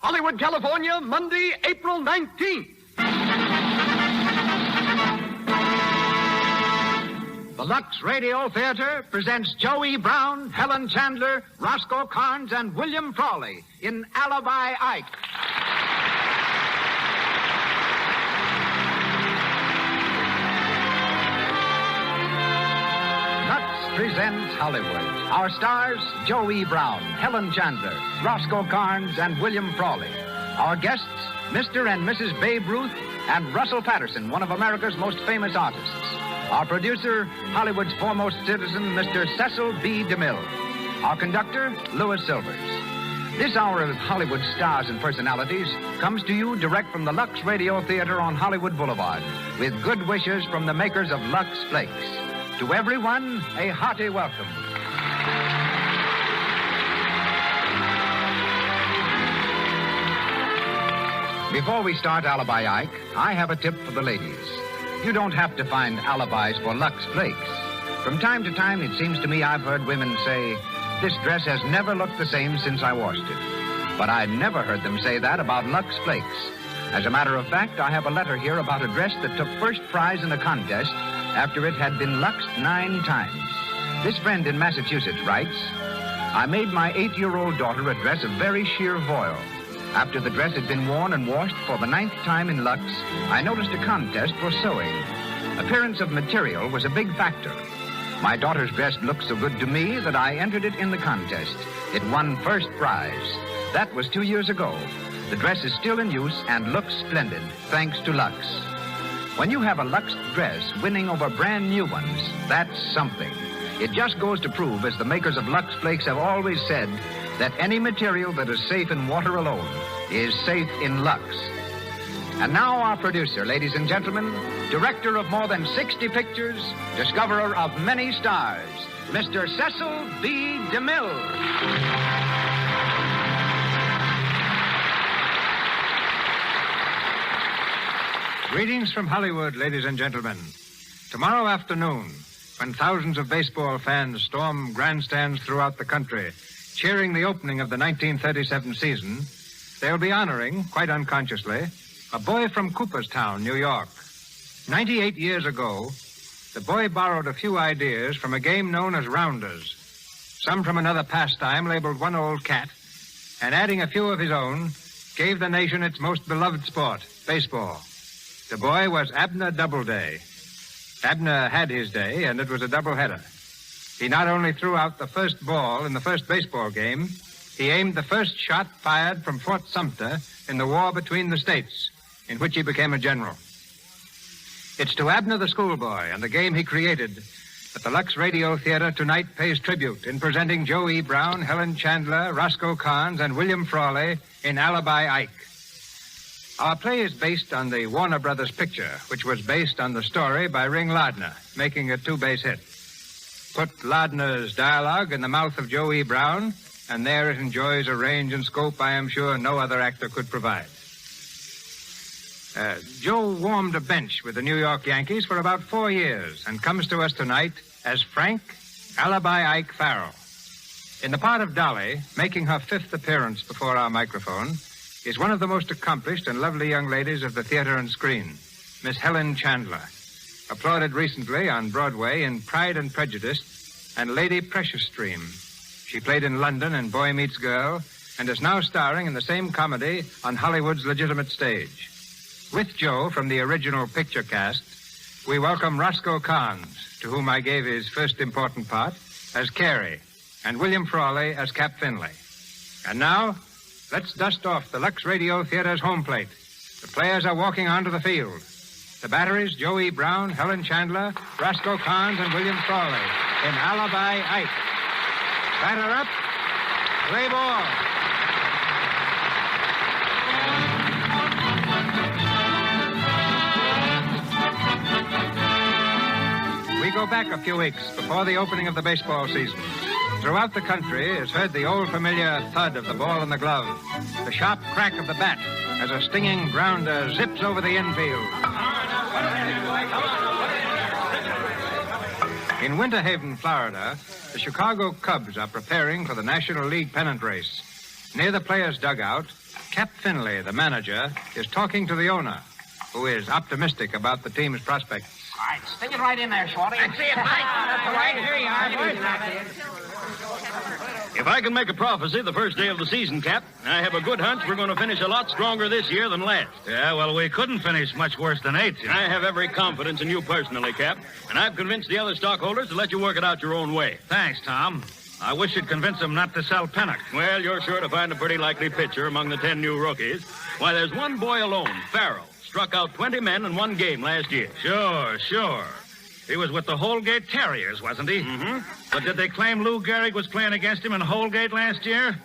Hollywood, California, Monday, April 19th. The Lux Radio Theater presents Joey Brown, Helen Chandler, Roscoe Carnes, and William Frawley in Alibi Ike. Lux presents Hollywood. Our stars, Joey Brown, Helen Chandler, Roscoe Carnes, and William Frawley. Our guests, Mr. and Mrs. Babe Ruth, and Russell Patterson, one of America's most famous artists. Our producer, Hollywood's foremost citizen, Mr. Cecil B. DeMille. Our conductor, Louis Silvers. This hour of Hollywood stars and personalities comes to you direct from the Lux Radio Theater on Hollywood Boulevard, with good wishes from the makers of Lux Flakes. To everyone, a hearty welcome. Before we start Alibi Ike, I have a tip for the ladies. You don't have to find alibis for Lux Flakes. From time to time, it seems to me I've heard women say, "This dress has never looked the same since I washed it." But I never heard them say that about Lux Flakes. As a matter of fact, I have a letter here about a dress that took first prize in a contest after it had been luxed 9 times. This friend in Massachusetts writes, "I made my 8-year-old daughter a dress of very sheer voile. After the dress had been worn and washed for the 9th time in Lux, I noticed a contest for sewing. Appearance of material was a big factor. My daughter's dress looked so good to me that I entered it in the contest. It won first prize. That was 2 years ago. The dress is still in use and looks splendid, thanks to Lux. When you have a Lux dress winning over brand new ones, that's something. It just goes to prove, as the makers of Lux Flakes have always said, that any material that is safe in water alone is safe in Lux." And now our producer, ladies and gentlemen, director of more than 60 pictures, discoverer of many stars, Mr. Cecil B. DeMille. Greetings from Hollywood, ladies and gentlemen. Tomorrow afternoon, when thousands of baseball fans storm grandstands throughout the country, cheering the opening of the 1937 season, they'll be honoring, quite unconsciously, a boy from Cooperstown, New York. 98 years ago, the boy borrowed a few ideas from a game known as rounders, some from another pastime labeled one old cat, and adding a few of his own, gave the nation its most beloved sport, baseball. The boy was Abner Doubleday. Abner had his day, and it was a doubleheader. He not only threw out the first ball in the first baseball game, he aimed the first shot fired from Fort Sumter in the war between the states, in which he became a general. It's to Abner the schoolboy and the game he created that the Lux Radio Theater tonight pays tribute in presenting Joey Brown, Helen Chandler, Roscoe Carnes, and William Frawley in Alibi Ike. Our play is based on the Warner Brothers picture, which was based on the story by Ring Lardner, making a 2-base hit. Put Lardner's dialogue in the mouth of Joey Brown, and there it enjoys a range and scope I am sure no other actor could provide. Joe warmed a bench with the New York Yankees for about 4 years and comes to us tonight as Frank Alibi Ike Farrell. In the part of Dolly, making her 5th appearance before our microphone, is one of the most accomplished and lovely young ladies of the theater and screen, Miss Helen Chandler. Applauded recently on Broadway in Pride and Prejudice and Lady Precious Stream. She played in London in Boy Meets Girl and is now starring in the same comedy on Hollywood's legitimate stage. With Joe from the original picture cast, we welcome Roscoe Carnes, to whom I gave his first important part, as Carey, and William Frawley as Cap Finley. And now, let's dust off the Lux Radio Theater's home plate. The players are walking onto the field. The batteries, Joey Brown, Helen Chandler, Roscoe Carnes, and William Frawley in Alibi Ike. Batter up. Play ball. We go back a few weeks before the opening of the baseball season. Throughout the country is heard the old familiar thud of the ball in the glove, the sharp crack of the bat as a stinging grounder zips over the infield. In Winter Haven, Florida, the Chicago Cubs are preparing for the National League pennant race. Near the players' dugout, Cap Finley, the manager, is talking to the owner, who is optimistic about the team's prospects. All right, stick it right in there, Shorty. That's it, Mike. That's all right. Here you are. If I can make a prophecy the first day of the season, Cap, I have a good hunch we're going to finish a lot stronger this year than last. Yeah, well, we couldn't finish much worse than 8th. I have every confidence in you personally, Cap, and I've convinced the other stockholders to let you work it out your own way. Thanks, Tom. I wish you'd convince them not to sell Pennock. Well, you're sure to find a pretty likely pitcher among the 10 new rookies. Why, there's one boy alone, Farrell, struck out 20 men in one game last year. Sure. He was with the Holgate Terriers, wasn't he? Mm-hmm. But did they claim Lou Gehrig was playing against him in Holgate last year?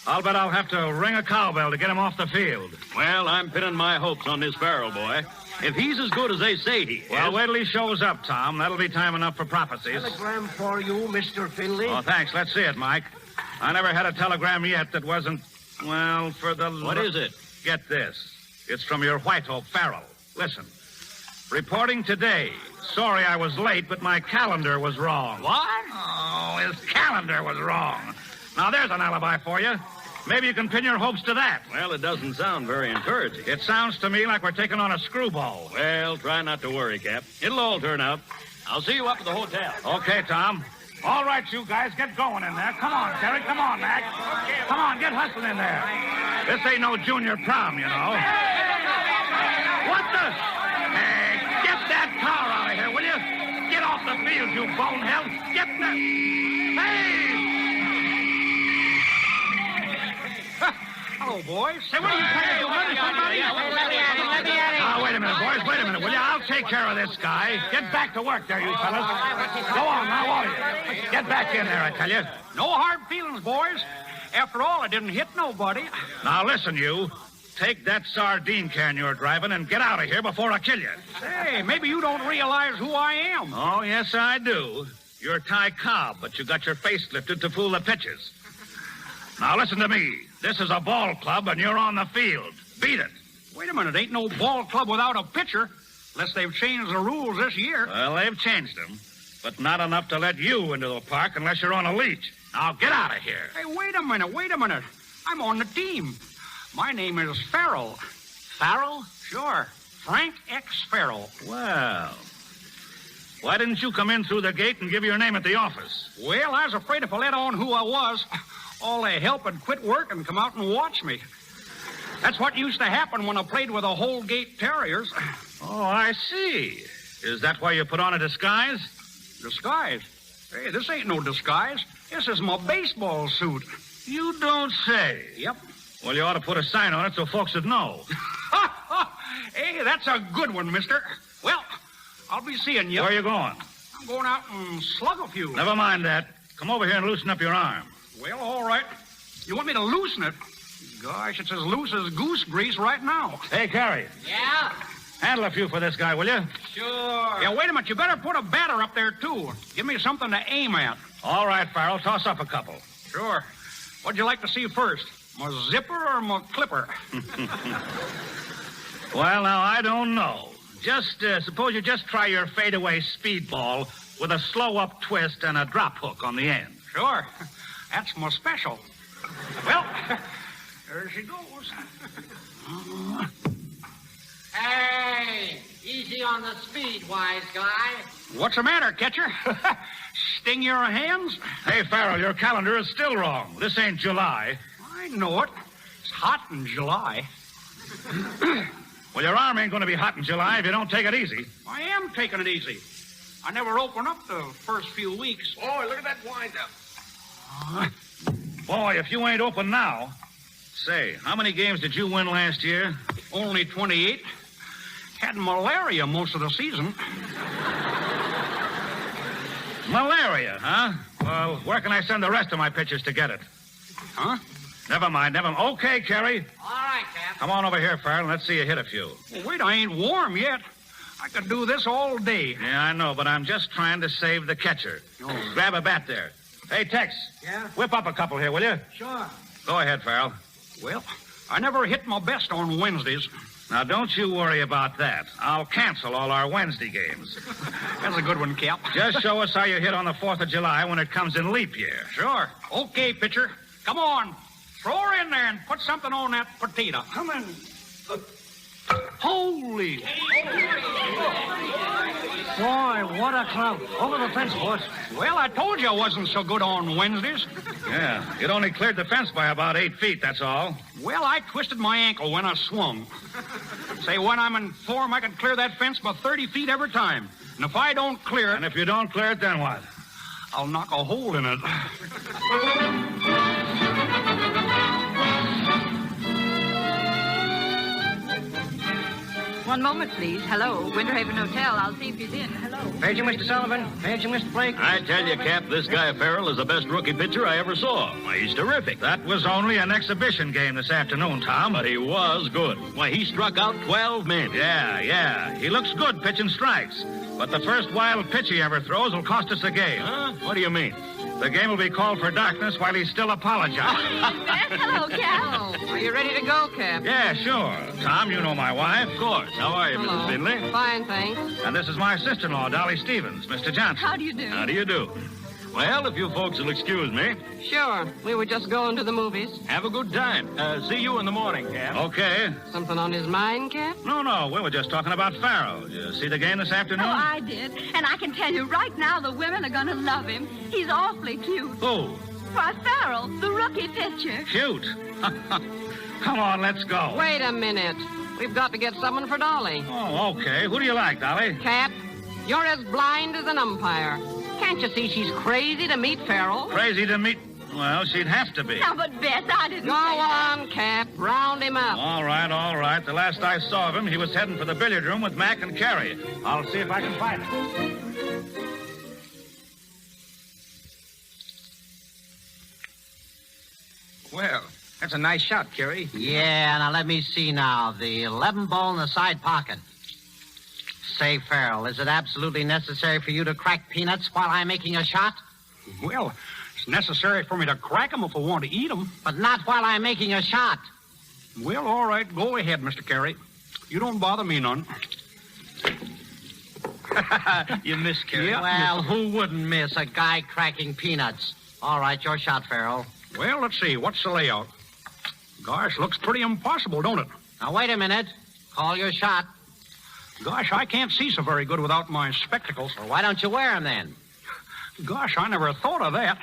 I'll bet I'll have to ring a cowbell to get him off the field. Well, I'm pinning my hopes on this Farrell boy. If he's as good as they say he is... Well, wait till he shows up, Tom. That'll be time enough for prophecies. Telegram for you, Mr. Finley. Oh, thanks. Let's see it, Mike. I never had a telegram yet that wasn't, well, for the... What is it? Get this. It's from your White Hope, Farrell. Listen. Reporting today. Sorry I was late, but my calendar was wrong. What? Oh, his calendar was wrong. Now, there's an alibi for you. Maybe you can pin your hopes to that. Well, it doesn't sound very encouraging. It sounds to me like we're taking on a screwball. Well, try not to worry, Cap. It'll all turn out. I'll see you up at the hotel. Okay, Tom. All right, you guys, get going in there. Come on, Terry. Come on, Mac. Come on, get hustling in there. This ain't no junior prom, you know. What the? Hey, get that car out of here, will you? Get off the field, you bonehead. Get that. Hey! Hello, boys. Say, what are you trying to do? Murder somebody? Let me at it. Now, wait a minute, boys. Wait a minute, will you? I'll take care of this guy. Get back to work there, you fellas. Go on, now, all of you. Get back in there, I tell you. No hard feelings, boys. After all, I didn't hit nobody. Now, listen, you. Take that sardine can you're driving and get out of here before I kill you. Say, maybe you don't realize who I am. Oh, yes, I do. You're Ty Cobb, but you got your face lifted to fool the pitchers. Now, listen to me. This is a ball club, and you're on the field. Beat it. Wait a minute. Ain't no ball club without a pitcher, unless they've changed the rules this year. Well, they've changed them, but not enough to let you into the park unless you're on a leash. Now, get out of here. Hey, wait a minute. I'm on the team. My name is Farrell. Farrell? Sure. Frank X. Farrell. Well, why didn't you come in through the gate and give your name at the office? Well, I was afraid if I let on who I was, all the help would quit work and come out and watch me. That's what used to happen when I played with the Holgate Terriers. Oh, I see. Is that why you put on a disguise? Disguise? Hey, this ain't no disguise. This is my baseball suit. You don't say. Yep. Well, you ought to put a sign on it so folks would know. Hey, that's a good one, mister. Well, I'll be seeing you. Where are you going? I'm going out and slug a few. Never mind that. Come over here and loosen up your arm. Well, all right. You want me to loosen it? Gosh, it's as loose as goose grease right now. Hey, Carrie. Yeah? Handle a few for this guy, will you? Sure. Yeah, wait a minute. You better put a batter up there, too. Give me something to aim at. All right, Farrell. Toss up a couple. Sure. What'd you like to see first? My zipper or my clipper? Well, now, I don't know. Just suppose you just try your fadeaway speedball with a slow-up twist and a drop hook on the end. Sure. That's my special. Well, there she goes. Hey, easy on the speed, wise guy. What's the matter, catcher? Sting your hands? Hey, Farrell, your calendar is still wrong. This ain't July. I know it. It's hot in July. Well, your arm ain't going to be hot in July if you don't take it easy. I am taking it easy. I never open up the first few weeks. Boy, look at that wind-up. Boy, if you ain't open now. Say, how many games did you win last year? Only 28. Had malaria most of the season. Malaria, huh? Well, where can I send the rest of my pitchers to get it? Huh? Never mind. Okay, Kerry. All right, Cap. Come on over here, Farrell, and let's see you hit a few. Well, wait, I ain't warm yet. I could do this all day. Yeah, I know, but I'm just trying to save the catcher. Oh. Grab a bat there. Hey, Tex. Yeah? Whip up a couple here, will you? Sure. Go ahead, Farrell. Well, I never hit my best on Wednesdays. Now, don't you worry about that. I'll cancel all our Wednesday games. That's a good one, Cap. Just show us how you hit on the 4th of July when it comes in leap year. Sure. Okay, pitcher. Come on. Throw her in there and put something on that potato. Come in. Holy. Boy, what a crowd. Over the fence, boss. Well, I told you I wasn't so good on Wednesdays. Yeah, it only cleared the fence by about 8 feet, that's all. Well, I twisted my ankle when I swung. Say, when I'm in form, I can clear that fence by 30 feet every time. And if I don't clear it... And if you don't clear it, then what? I'll knock a hole in it. One moment, please. Hello, Winterhaven Hotel. I'll see if he's in. Hello. Paging, Mr. Sullivan. Paging, Mr. Blake. I tell you, Cap, this guy Farrell is the best rookie pitcher I ever saw. Why, he's terrific. That was only an exhibition game this afternoon, Tom. But he was good. Why, he struck out 12 men. Yeah. He looks good pitching strikes. But the first wild pitch he ever throws will cost us the game. Huh? What do you mean? The game will be called for darkness while he's still apologizing. Hello, Cap. Are you ready to go, Cap? Yeah, sure. Tom, you know my wife. Of course. How are you, Hello. Mrs. Finley? Fine, thanks. And this is my sister-in-law, Dolly Stevens, Mr. Johnson. How do you do? How do you do? Well, if you folks will excuse me, Sure. We were just going to the movies. have a good time. See you in the morning, Cap. Okay. Something on his mind, Cap? No, we were just talking about Farrell. Did you see the game this afternoon? Oh, I did. And I can tell you right now the women are going to love him. He's awfully cute. Who? Why, Farrell, the rookie pitcher. Cute. Come on, let's go. Wait a minute. We've got to get someone for Dolly. Oh, okay. Who do you like, Dolly? Cap, you're as blind as an umpire. Can't you see she's crazy to meet Farrell? Crazy to meet... Well, she'd have to be. Now, but Bess, I didn't Go say that. on, Cap. Round him up. All right. The last I saw of him, he was heading for the billiard room with Mac and Carrie. I'll see if I can find him. Well, that's a nice shot, Carrie. Yeah, now let me see now. The 11 ball in the side pocket. Say, Farrell, is it absolutely necessary for you to crack peanuts while I'm making a shot? Well, it's necessary for me to crack them if I want to eat them. But not while I'm making a shot. Well, all right. Go ahead, Mr. Carey. You don't bother me none. You missed, Carrie. Yeah. Well, who wouldn't miss a guy cracking peanuts? All right, your shot, Farrell. Well, let's see. What's the layout? Gosh, looks pretty impossible, don't it? Now, wait a minute. Call your shot. Gosh, I can't see so very good without my spectacles. Well, why don't you wear them then? Gosh, I never thought of that.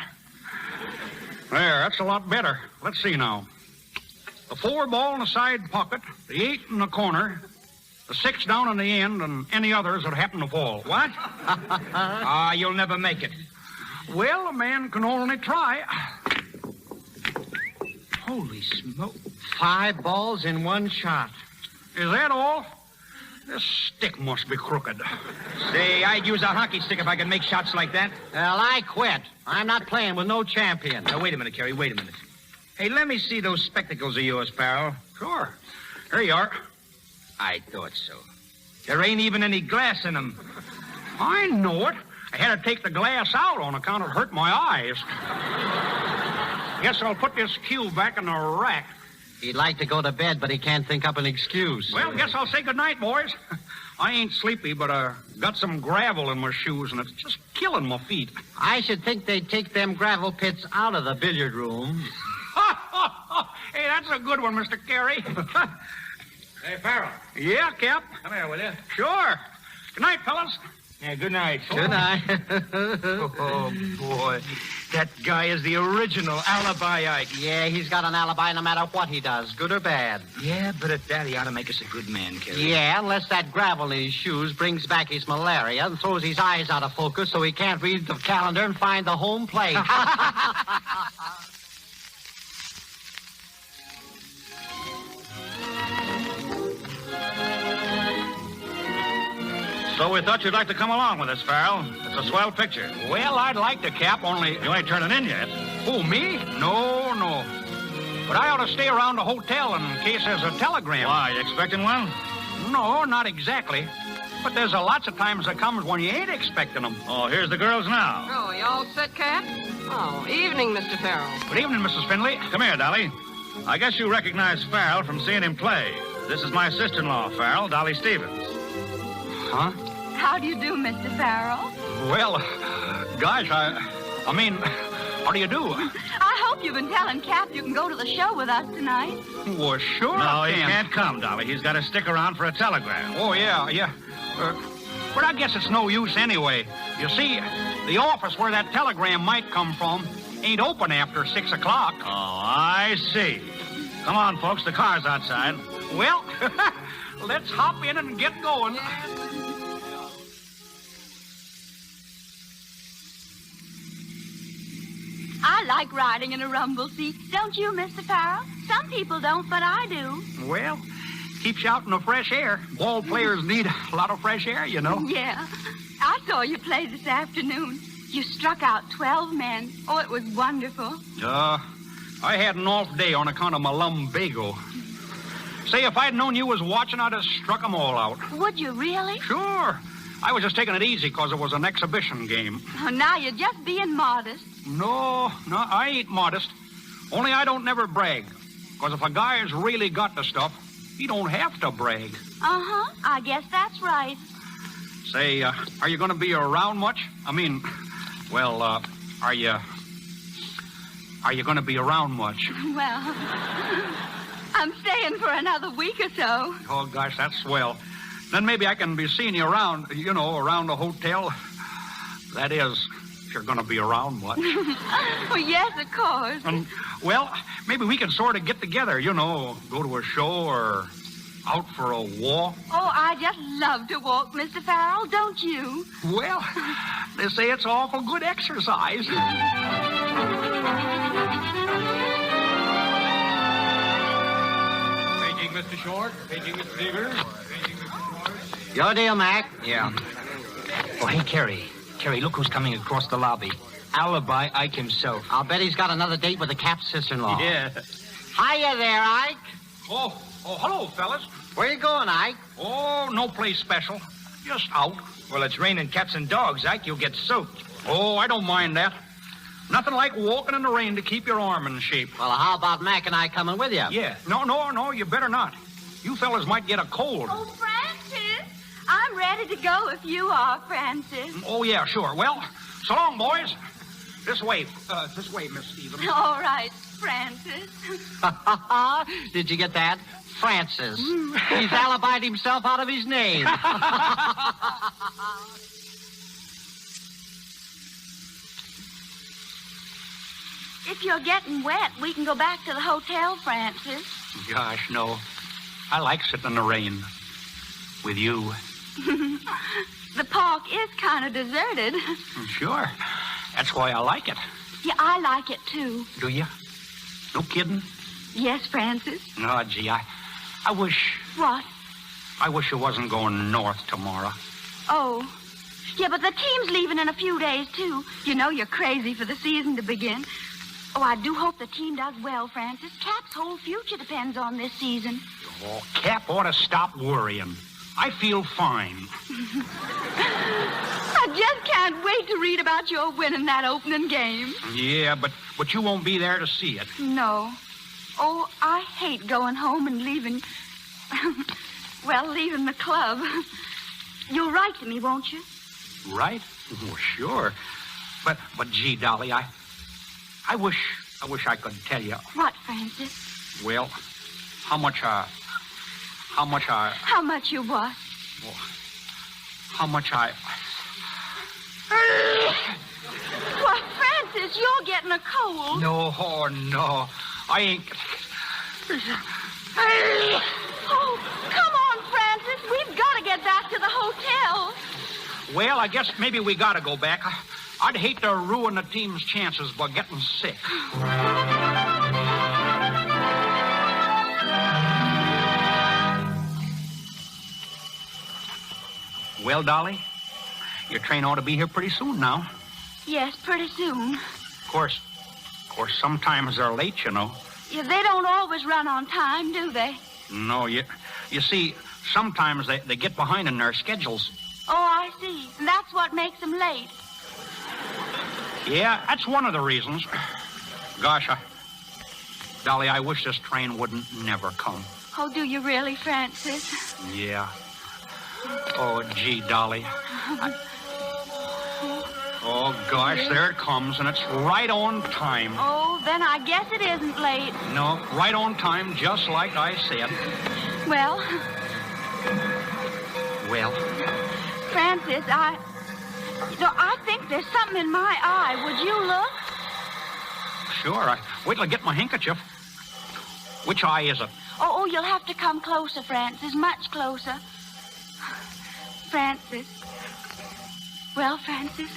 There, that's a lot better. Let's see now. The 4 ball in the side pocket, the 8 in the corner, the 6 down in the end, and any others that happen to fall. What? Ah, you'll never make it. Well, a man can only try. Holy smoke. 5 balls in one shot. Is that all? This stick must be crooked. Say, I'd use a hockey stick if I could make shots like that. Well, I quit. I'm not playing with no champion. Now, wait a minute, Carrie, wait a minute. Hey, let me see those spectacles of yours, Farrell. Sure. Here you are. I thought so. There ain't even any glass in them. I know it. I had to take the glass out on account it hurt my eyes. Guess I'll put this cue back in the rack. He'd like to go to bed, but he can't think up an excuse. Well, guess I'll say goodnight, boys. I ain't sleepy, but I got some gravel in my shoes, and it's just killing my feet. I should think they'd take them gravel pits out of the billiard room. Hey, that's a good one, Mr. Carey. Hey, Farrell. Yeah, Cap? Come here, will you? Sure. Good night, fellas. Yeah, good night. Good night. Oh, boy. That guy is the original Alibi Ike. Yeah, he's got an alibi no matter what he does, good or bad. Yeah, but at that, he ought to make us a good man, Carrie. Yeah, unless that gravel in his shoes brings back his malaria and throws his eyes out of focus so he can't read the calendar and find the home plate. So we thought you'd like to come along with us, Farrell. It's a swell picture. Well, I'd like to, Cap, only... You ain't turning in yet. Who, me? No. But I ought to stay around the hotel in case there's a telegram. Why, you expecting one? No, not exactly. But there's lots of times that comes when you ain't expecting them. Oh, here's the girls now. Oh, you all set, Cap? Oh, evening, Mr. Farrell. Good evening, Mrs. Finley. Come here, Dolly. I guess you recognize Farrell from seeing him play. This is my sister-in-law, Farrell, Dolly Stevens. Huh? How do you do, Mr. Farrell? Well, gosh, I mean, how do you do? I hope hope you've been telling Cap you can go to the show with us tonight. Well, sure. No, I he can. can't come, Dolly. He's got to stick around for a telegram. Oh, yeah. But I guess it's no use anyway. You see, the office where that telegram might come from ain't open after 6 o'clock. Oh, I see. Come on, folks. The car's outside. Well, let's hop in and get going. I like riding in a rumble seat. Don't you, Mr. Farrell? Some people don't, but I do. Well, keeps you out in the fresh air. Ball players need a lot of fresh air, you know. Yeah. I saw you play this afternoon. You struck out 12 men. Oh, it was wonderful. I had an off day on account of my lumbago. Say, if I'd known you was watching, I'd have struck 'em all out. Would you really? Sure. I was just taking it easy because it was an exhibition game. Oh, now you're just being modest. No, I ain't modest. Only I don't never brag. Because if a guy's really got the stuff, he don't have to brag. Uh-huh. I guess that's right. Say, are you going to be around much? I mean, well, are you going to be around much? Well, I'm staying for another week or so. Oh, gosh, that's swell. Then maybe I can be seeing you around, around the hotel. That is, if you're going to be around much. Well, yes, of course. Well, maybe we can sort of get together, go to a show or out for a walk. Oh, I just love to walk, Mr. Farrell, don't you? Well, they say it's awful good exercise. Paging Mr. Short, paging Mr. Beaver. Your deal, Mac. Yeah. Oh, hey, Carrie. Carrie, look who's coming across the lobby. Alibi Ike himself. I'll bet he's got another date with the Cap's sister-in-law. Yeah. Hiya there, Ike. Oh, hello, fellas. Where you going, Ike? Oh, no place special. Just out. Well, it's raining cats and dogs, Ike. You'll get soaked. Oh, I don't mind that. Nothing like walking in the rain to keep your arm in shape. Well, how about Mac and I coming with you? Yeah. No, you better not. You fellas might get a cold. Oh, Francis, I'm ready to go if you are, Francis. Oh, yeah, sure. Well, so long, boys. This way, Miss Stevens. All right, Francis. Did you get that? Francis. He's alibied himself out of his name. If you're getting wet, we can go back to the hotel, Francis. Gosh, no. I like sitting in the rain with you. The park is kind of deserted. Sure. That's why I like it. Yeah, I like it, too. Do you? No kidding? Yes, Francis. No, gee, I wish... What? I wish you wasn't going north tomorrow. Oh. Yeah, but the team's leaving in a few days, too. You know you're crazy for the season to begin. Oh, I do hope the team does well, Francis. Cap's whole future depends on this season. Oh, Cap ought to stop worrying. I feel fine. I just can't wait to read about your winning that opening game. Yeah, but you won't be there to see it. No. Oh, I hate going home and leaving... leaving the club. You'll write to me, won't you? Right? Oh, sure. But gee, Dolly, I wish I could tell you. What, Francis? Well, how much I... How much you what? Well, how much I... Why, Francis, you're getting a cold. No, I ain't... Oh, come on, Francis. We've got to get back to the hotel. Well, I guess maybe we gotta go back. I'd hate to ruin the team's chances by getting sick. Well, Dolly, your train ought to be here pretty soon now. Yes, pretty soon. Of course, sometimes they're late, you know. Yeah, they don't always run on time, do they? No, you see, sometimes they get behind in their schedules. Oh, I see. And that's what makes them late. Yeah, that's one of the reasons. Gosh, Dolly, I wish this train wouldn't never come. Oh, do you really, Francis? Yeah. Oh, gee, Dolly. Oh, Oh, gosh, there it comes, and it's right on time. Oh, then I guess it isn't late. No, right on time, just like I said. Well, Well, Francis, I think there's something in my eye. Would you look? sure. Wait till I get my handkerchief. Which eye is it? Oh, you'll have to come closer, Francis, much closer. Francis. Well, Francis?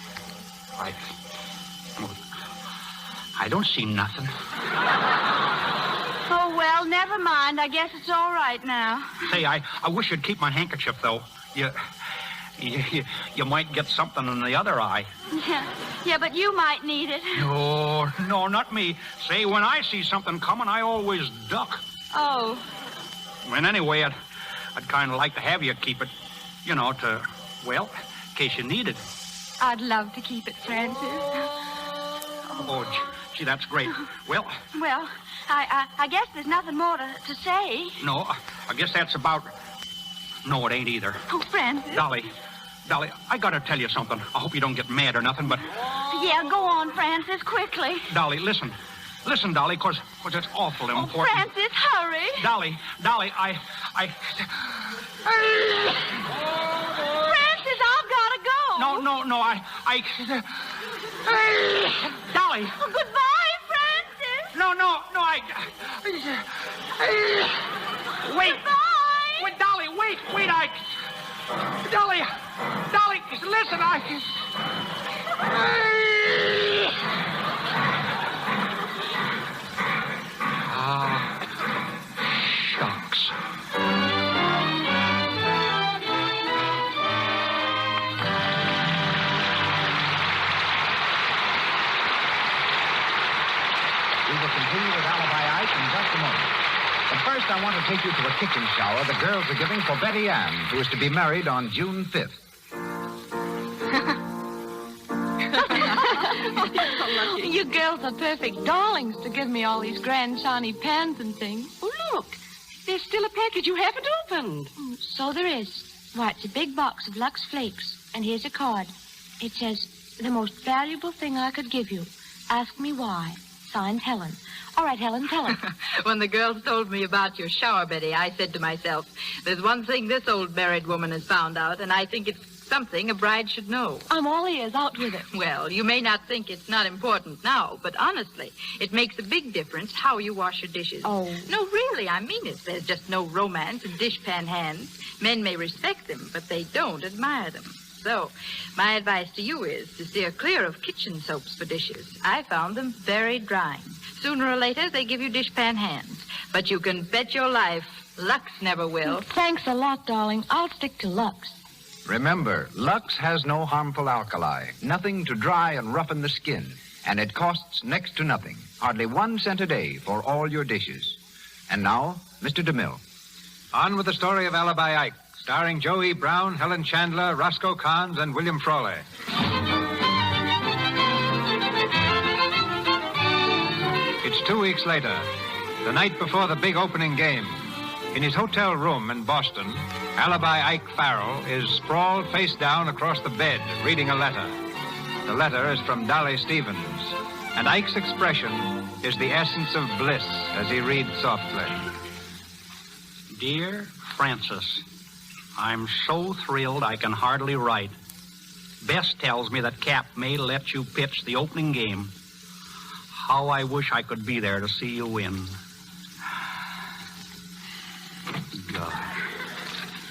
I don't see nothing. Oh, well, never mind. I guess it's all right now. Say, I wish you'd keep my handkerchief, though. You might get something in the other eye. Yeah, but you might need it. No, not me. Say, when I see something coming, I always duck. Oh. And anyway, I'd kind of like to have you keep it, in case you need it. I'd love to keep it, Francis. Oh, gee, that's great. Well, I guess there's nothing more to say. no, I guess that's about... No, it ain't either. Oh, Francis. Dolly, I gotta tell you something. I hope you don't get mad or nothing, but... Yeah, go on, Francis, quickly. Dolly, listen. Listen, Dolly, because it's awful important. Oh, Francis, hurry. Dolly, I... Francis, I've got to go. No, I... Dolly. Oh, goodbye, Francis. No, I... Wait. Goodbye. Wait, Dolly, wait, Dolly, listen, shucks. We will continue with Alibi Ike in just a moment. But first, I want to take you to a kitchen shower the girls are giving for Betty Ann, who is to be married on June 5th. You girls are perfect darlings to give me all these grand shiny pans and things. Oh, look. There's still a package you haven't opened. So there is. Why, it's a big box of Lux Flakes. And here's a card. It says, the most valuable thing I could give you. Ask me why. Signed, Helen. All right, Helen, tell us. When the girls told me about your shower, Betty, I said to myself, there's one thing this old married woman has found out, and I think it's something a bride should know. I'm all ears. Out with it. Well, you may not think it's not important now, but honestly, it makes a big difference how you wash your dishes. Oh. No, really, I mean it. There's just no romance in dishpan hands. Men may respect them, but they don't admire them. So, my advice to you is to steer clear of kitchen soaps for dishes. I found them very drying. Sooner or later, they give you dishpan hands. But you can bet your life Lux never will. Thanks a lot, darling. I'll stick to Lux. Remember, Lux has no harmful alkali, nothing to dry and roughen the skin, and it costs next to nothing, hardly 1 cent a day for all your dishes. And now, Mr. DeMille. On with the story of Alibi Ike, starring Joe E. Brown, Helen Chandler, Roscoe Carnes, and William Frawley. It's 2 weeks later, the night before the big opening game. In his hotel room in Boston, Alibi Ike Farrell is sprawled face down across the bed, reading a letter. The letter is from Dolly Stevens, and Ike's expression is the essence of bliss as he reads softly. Dear Francis, I'm so thrilled I can hardly write. Bess tells me that Cap may let you pitch the opening game. How I wish I could be there to see you win. Gosh.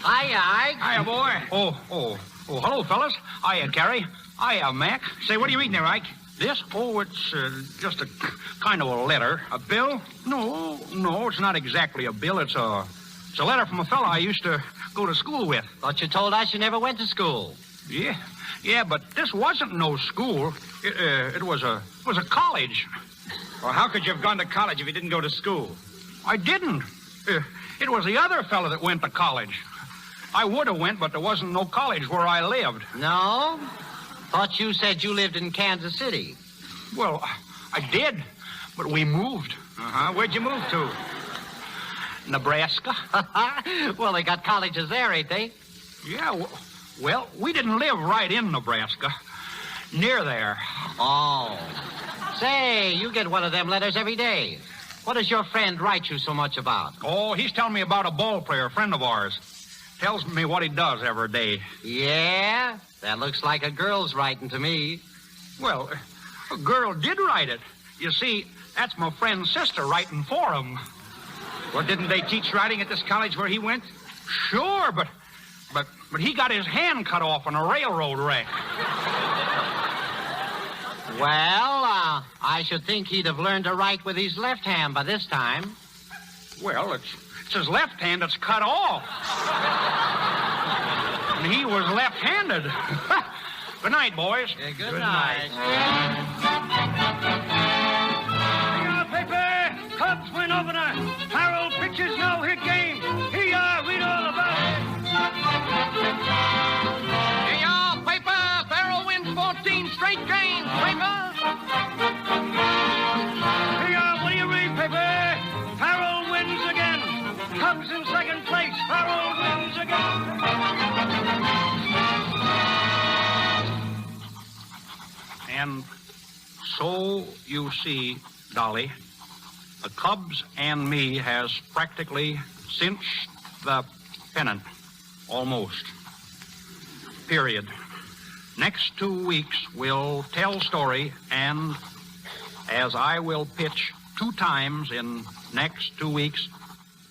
Hiya, Ike. Hiya, boy. Oh, hello, fellas. Hiya, Carrie. Hiya, Mac. Say, what are you reading there, Ike? This? Oh, it's just a kind of a letter. A bill? No, it's not exactly a bill. It's a letter from a fella I used to go to school with. Thought you told us you never went to school. Yeah, but this wasn't no school. It was a college. Well, how could you have gone to college if you didn't go to school? I didn't. It was the other fella that went to college. I would have went, but there wasn't no college where I lived. No? Thought you said you lived in Kansas City. Well, I did, but we moved. Uh-huh. Where'd you move to? Nebraska. Well, they got colleges there, ain't they? Yeah, well, we didn't live right in Nebraska. near there. Oh. Say, you get one of them letters every day. What does your friend write you so much about? Oh, he's telling me about a ball player, a friend of ours. Tells me what he does every day. Yeah? That looks like a girl's writing to me. Well, a girl did write it. You see, that's my friend's sister writing for him. Well, didn't they teach writing at this college where he went? Sure, but he got his hand cut off in a railroad wreck. Well, I should think he'd have learned to write with his left hand by this time. Well, it's his left hand that's cut off. And he was left-handed. Good night, boys. Yeah, good night. Paper! Cubs win opener. Harold pitches no-hit game. Here you are. Read all about it. Hey, y'all, paper! Farrell wins 14 straight games, paper! Here you are. What do you read, paper? Harold wins again. Cubs in second place. Harold wins again. And so you see, Dolly, the Cubs and me has practically cinched the pennant. Almost. Period. Next 2 weeks, we'll tell story, and as I will pitch 2 times in next 2 weeks,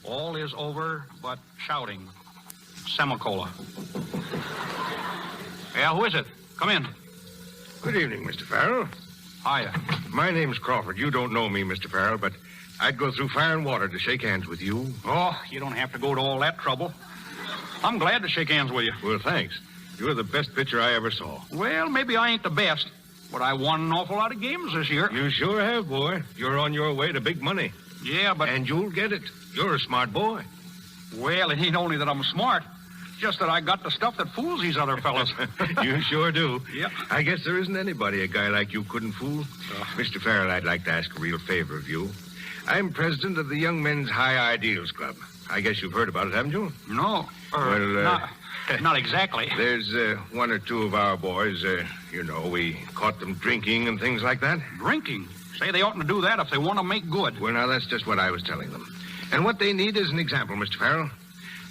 all is over but shouting. Semicola. Yeah, who is it? Come in. Good evening, Mr. Farrell. Hiya. My name's Crawford. You don't know me, Mr. Farrell, but I'd go through fire and water to shake hands with you. Oh, you don't have to go to all that trouble. I'm glad to shake hands with you. Well, thanks. You're the best pitcher I ever saw. Well, maybe I ain't the best, but I won an awful lot of games this year. You sure have, boy. You're on your way to big money. Yeah, but... And you'll get it. You're a smart boy. Well, it ain't only that I'm smart, just that I got the stuff that fools these other fellas. You sure do. Yep. I guess there isn't anybody a guy like you couldn't fool. Mr. Farrell, I'd like to ask a real favor of you. I'm president of the Young Men's High Ideals Club. I guess you've heard about it, haven't you? No. Not exactly. There's 1 or 2 of our boys, we caught them drinking and things like that. Drinking? Say they oughtn't to do that if they want to make good. Well, now, that's just what I was telling them. And what they need is an example, Mr. Farrell.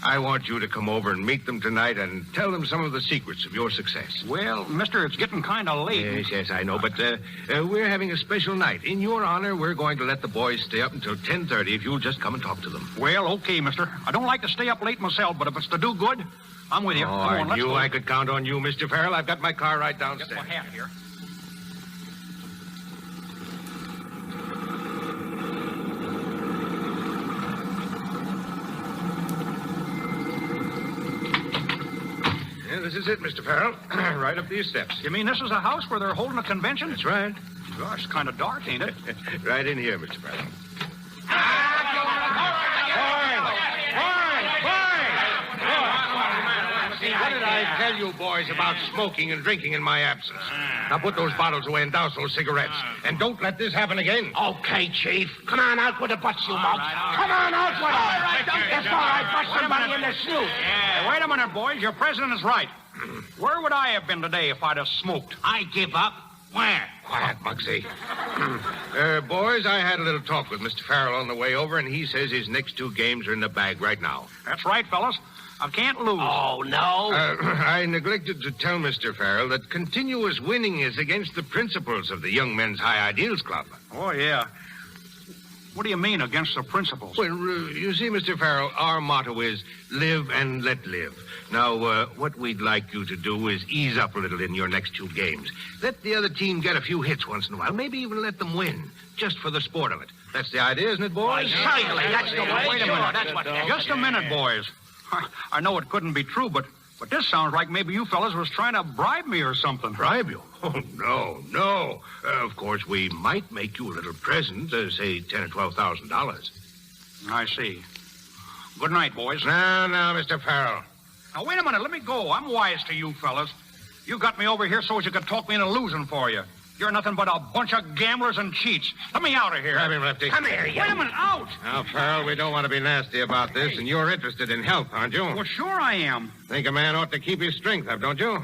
I want you to come over and meet them tonight and tell them some of the secrets of your success. Well, mister, it's getting kind of late. Yes, I know, but we're having a special night. In your honor, we're going to let the boys stay up until 10:30 if you'll just come and talk to them. Well, okay, mister. I don't like to stay up late myself, but if it's to do good, I'm with you. Oh, Come on, I knew I could count on you, Mr. Farrell. I've got my car right downstairs. Get my hat here. This is it, Mr. Farrell. Right up these steps. You mean this is a house where they're holding a convention? That's right. Gosh, it's kind of dark, ain't it? Right in here, Mr. Farrell. What did I tell you boys about smoking and drinking in my absence? Now put those bottles away and douse those cigarettes. And don't let this happen again. Okay, Chief. Come on out with the butts, you mug. Come on out with it. It's all right. Bust somebody in the snoot. Hey, wait a minute, boys. Your president is right. Where would I have been today if I'd have smoked? I give up. Where? Quiet, Bugsy. Boys, I had a little talk with Mr. Farrell on the way over, and he says his next 2 games are in the bag right now. That's right, fellas. I can't lose. Oh, no? I neglected to tell Mr. Farrell that continuous winning is against the principles of the Young Men's High Ideals Club. Oh, yeah. What do you mean, against the principles? Well, you see, Mr. Farrell, our motto is live and let live. Now, what we'd like you to do is ease up a little in your next 2 games. Let the other team get a few hits once in a while. Maybe even let them win, just for the sport of it. That's the idea, isn't it, boys? Certainly, that's the way. Wait a minute. That's what. Just a minute, boys. I know it couldn't be true, but this sounds like maybe you fellas was trying to bribe me or something. Bribe you? Oh, no. Of course, we might make you a little present, say $10,000 or $12,000. I see. Good night, boys. Now, Mr. Farrell. Now, wait a minute. Let me go. I'm wise to you fellas. You got me over here so as you could talk me into losing for you. You're nothing but a bunch of gamblers and cheats. Let me out of here. Grab him, Lefty. Come here, you. Wait a minute. Out. Now, Farrell, we don't want to be nasty about this, and you're interested in health, aren't you? Well, sure I am. Think a man ought to keep his strength up, don't you?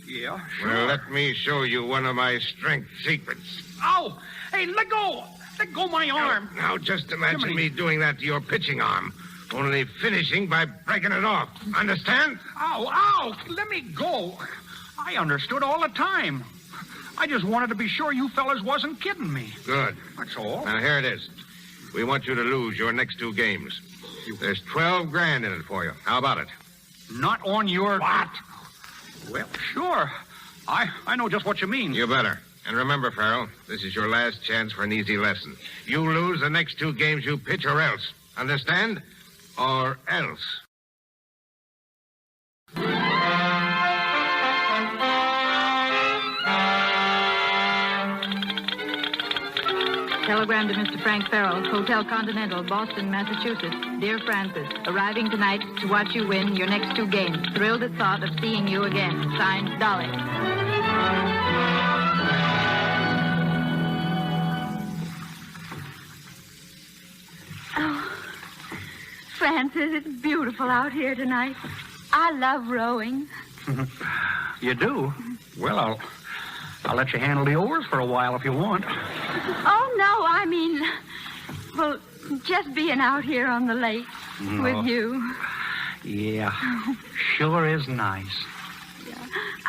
Yeah, sure. Well, let me show you one of my strength secrets. Ow! Hey, let go! Let go my arm. Now, just imagine me doing that to your pitching arm, only finishing by breaking it off. Understand? Ow, ow! Let me go. I understood all the time. I just wanted to be sure you fellas wasn't kidding me. Good. That's all. Now, here it is. We want you to lose your next 2 games. There's 12 grand in it for you. How about it? Not on your... What? Well, sure. I know just what you mean. You better. And remember, Farrell, this is your last chance for an easy lesson. You lose the next 2 games you pitch or else. Understand? Or else. Telegram to Mr. Frank Farrell, Hotel Continental, Boston, Massachusetts. Dear Francis, arriving tonight to watch you win your next 2 games. Thrilled at thought of seeing you again. Signed, Dolly. Oh, Francis, it's beautiful out here tonight. I love rowing. You do? Well, I'll let you handle the oars for a while if you want. Oh, no, I mean, well, just being out here on the lake with you. Yeah, sure is nice. Yeah.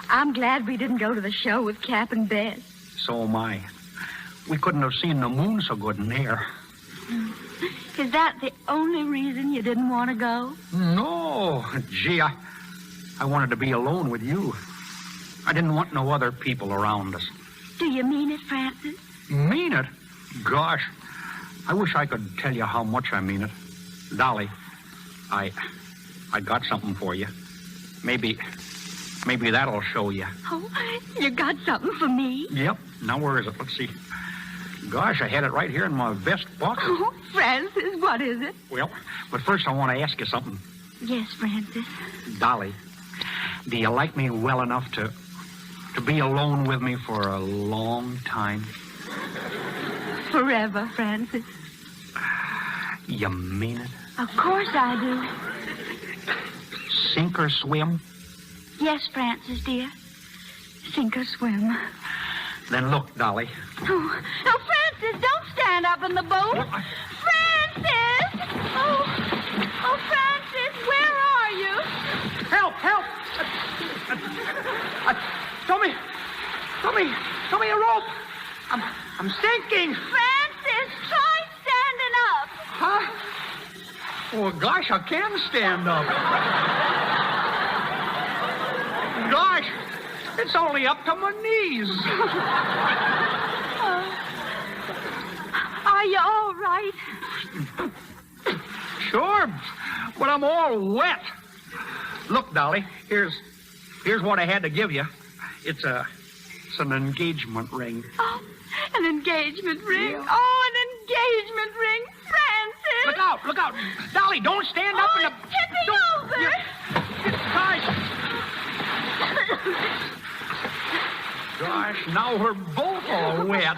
I'm glad we didn't go to the show with Cap and Bess. So am I. We couldn't have seen the moon so good in there. Is that the only reason you didn't want to go? No. Gee, I wanted to be alone with you. I didn't want no other people around us. Do you mean it, Francis? Mean it? Gosh, I wish I could tell you how much I mean it. Dolly, I got something for you. Maybe that'll show you. Oh, you got something for me? Yep. Now, where is it? Let's see. Gosh, I had it right here in my vest pocket. Oh, Francis, what is it? Well, but first I want to ask you something. Yes, Francis. Dolly, do you like me well enough to be alone with me for a long time? Forever, Francis. You mean it? Of course I do. Sink or swim? Yes, Francis, dear. Sink or swim. Then look, Dolly. Oh, Francis, don't stand up in the boat. Francis! Oh, Francis, where are you? Help! Throw me a rope. I'm sinking. Francis, try standing up. Huh? Oh, gosh, I can stand up. Gosh, it's only up to my knees. Are you all right? Sure, but I'm all wet. Look, Dolly, here's what I had to give you. It's an engagement ring. Oh, an engagement ring. Yeah. Oh, an engagement ring. Francis! Look out. Dolly, don't stand up in the... It's tipping over. Gosh. Gosh, now we're both all wet.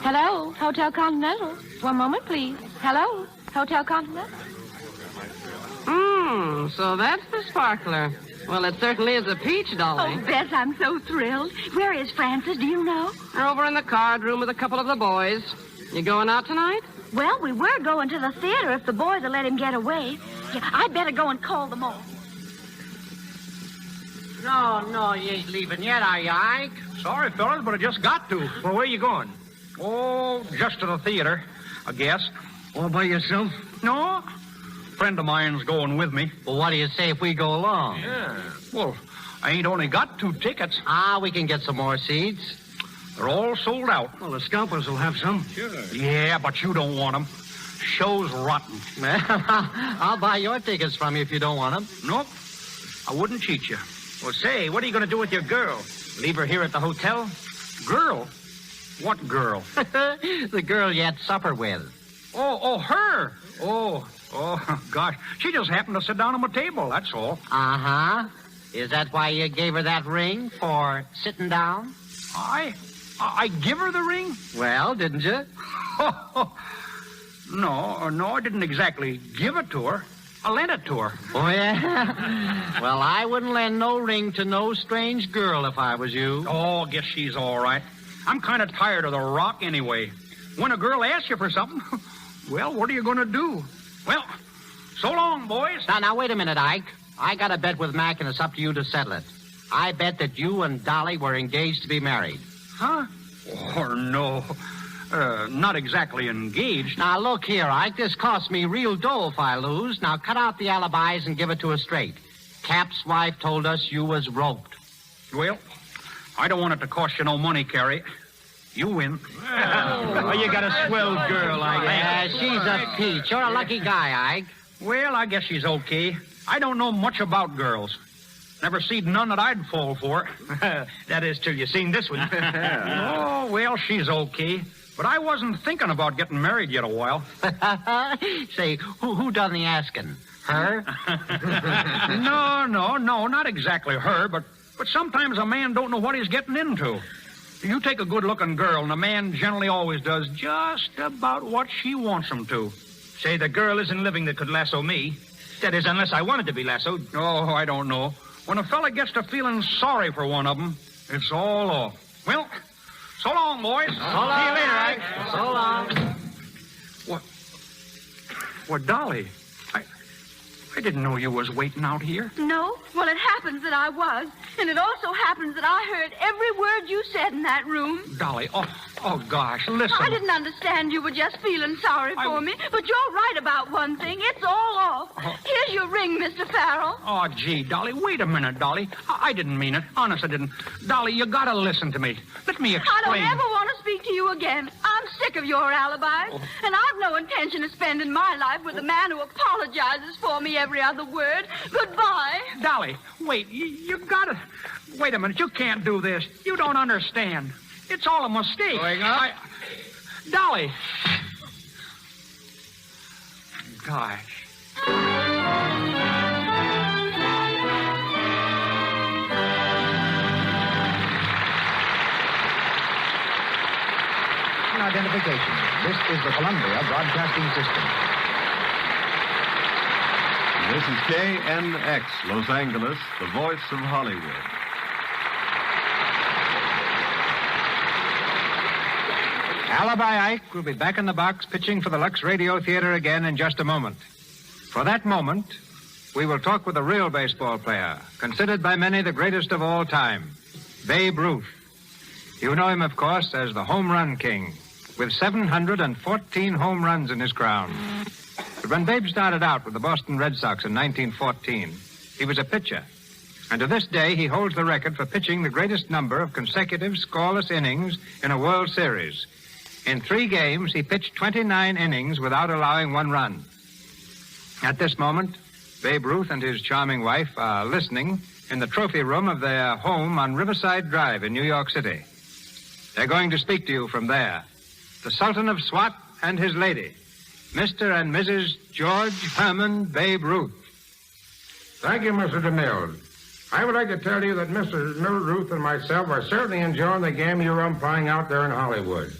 Hello, Hotel Continental. One moment, please. Hello, Hotel Continental. So that's the sparkler. Well, it certainly is a peach, Dolly. Oh, Bess, I'm so thrilled. Where is Francis? Do you know? We're over in the card room with a couple of the boys. You going out tonight? Well, we were going to the theater if the boys will let him get away. Yeah, I'd better go and call them all. No, you ain't leaving yet, are you, Ike? Sorry, fellas, but I just got to. Well, where are you going? Oh, just to the theater, I guess. All by yourself? No, friend of mine's going with me. Well, what do you say if we go along? Yeah. Well, I ain't only got 2 tickets. We can get some more seats. They're all sold out. Well, the scalpers will have some. Sure. Yeah, but you don't want them. Show's rotten. Well, I'll buy your tickets from you if you don't want them. Nope. I wouldn't cheat you. Well, say, what are you going to do with your girl? Leave her here at the hotel? Girl? What girl? The girl you had supper with. Oh, her. Oh, gosh. She just happened to sit down on my table, that's all. Uh-huh. Is that why you gave her that ring, for sitting down? I give her the ring? Well, didn't you? No, I didn't exactly give it to her. I lent it to her. Oh, yeah? Well, I wouldn't lend no ring to no strange girl if I was you. Oh, guess she's all right. I'm kind of tired of the rock anyway. When a girl asks you for something, well, what are you going to do? Well, so long, boys. Now, wait a minute, Ike. I got a bet with Mac, and it's up to you to settle it. I bet that you and Dolly were engaged to be married. Huh? Oh, no. Not exactly engaged. Now, look here, Ike. This costs me real dough if I lose. Now, cut out the alibis and give it to us straight. Cap's wife told us you was roped. Well, I don't want it to cost you no money, Carrie. You win. Well, you got a swell girl, Ike. Yeah, she's a peach. You're a lucky guy, Ike. Well, I guess she's okay. I don't know much about girls. Never seen none that I'd fall for. That is till you seen this one. Oh, well, she's okay. But I wasn't thinking about getting married yet a while. Say, who done the asking? Her? No, not exactly her, but sometimes a man don't know what he's getting into. You take a good-looking girl, and a man generally always does just about what she wants him to. Say, the girl isn't living that could lasso me. That is, unless I wanted to be lassoed. Oh, I don't know. When a fella gets to feeling sorry for one of them, it's all off. Well, so long, boys. So long. See you later, Ike. So long. What, Dolly? I didn't know you was waiting out here. No? Well, it happens that I was. And it also happens that I heard every word you said in that room. Dolly, oh gosh, listen. I didn't understand you were just feeling sorry for me. But you're right about one thing. It's all off. Here's your ring, Mr. Farrell. Oh, gee, Dolly, wait a minute, Dolly. I didn't mean it. Honest, I didn't. Dolly, you gotta listen to me. Let me explain. I don't ever want to speak to you again. I'm sick of your alibis. And I've no intention of spending my life with a man who apologizes for me every other word. Goodbye. Dolly, wait. You gotta... Wait a minute. You can't do this. You don't understand. It's all a mistake. Going up? Dolly. Gosh. Identification. This is the Columbia Broadcasting System. This is KNX, Los Angeles, the voice of Hollywood. Alibi Ike will be back in the box pitching for the Lux Radio Theater again in just a moment. For that moment, we will talk with a real baseball player, considered by many the greatest of all time, Babe Ruth. You know him, of course, as the home run king, with 714 home runs in his crown. But when Babe started out with the Boston Red Sox in 1914, he was a pitcher. And to this day, he holds the record for pitching the greatest number of consecutive scoreless innings in a World Series. In 3 games, he pitched 29 innings without allowing one run. At this moment, Babe Ruth and his charming wife are listening in the trophy room of their home on Riverside Drive in New York City. They're going to speak to you from there. The Sultan of Swat and his lady, Mr. and Mrs. George Herman Babe Ruth. Thank you, Mr. DeMille. I would like to tell you that Mr. Ruth and myself are certainly enjoying the game you're umpiring out there in Hollywood.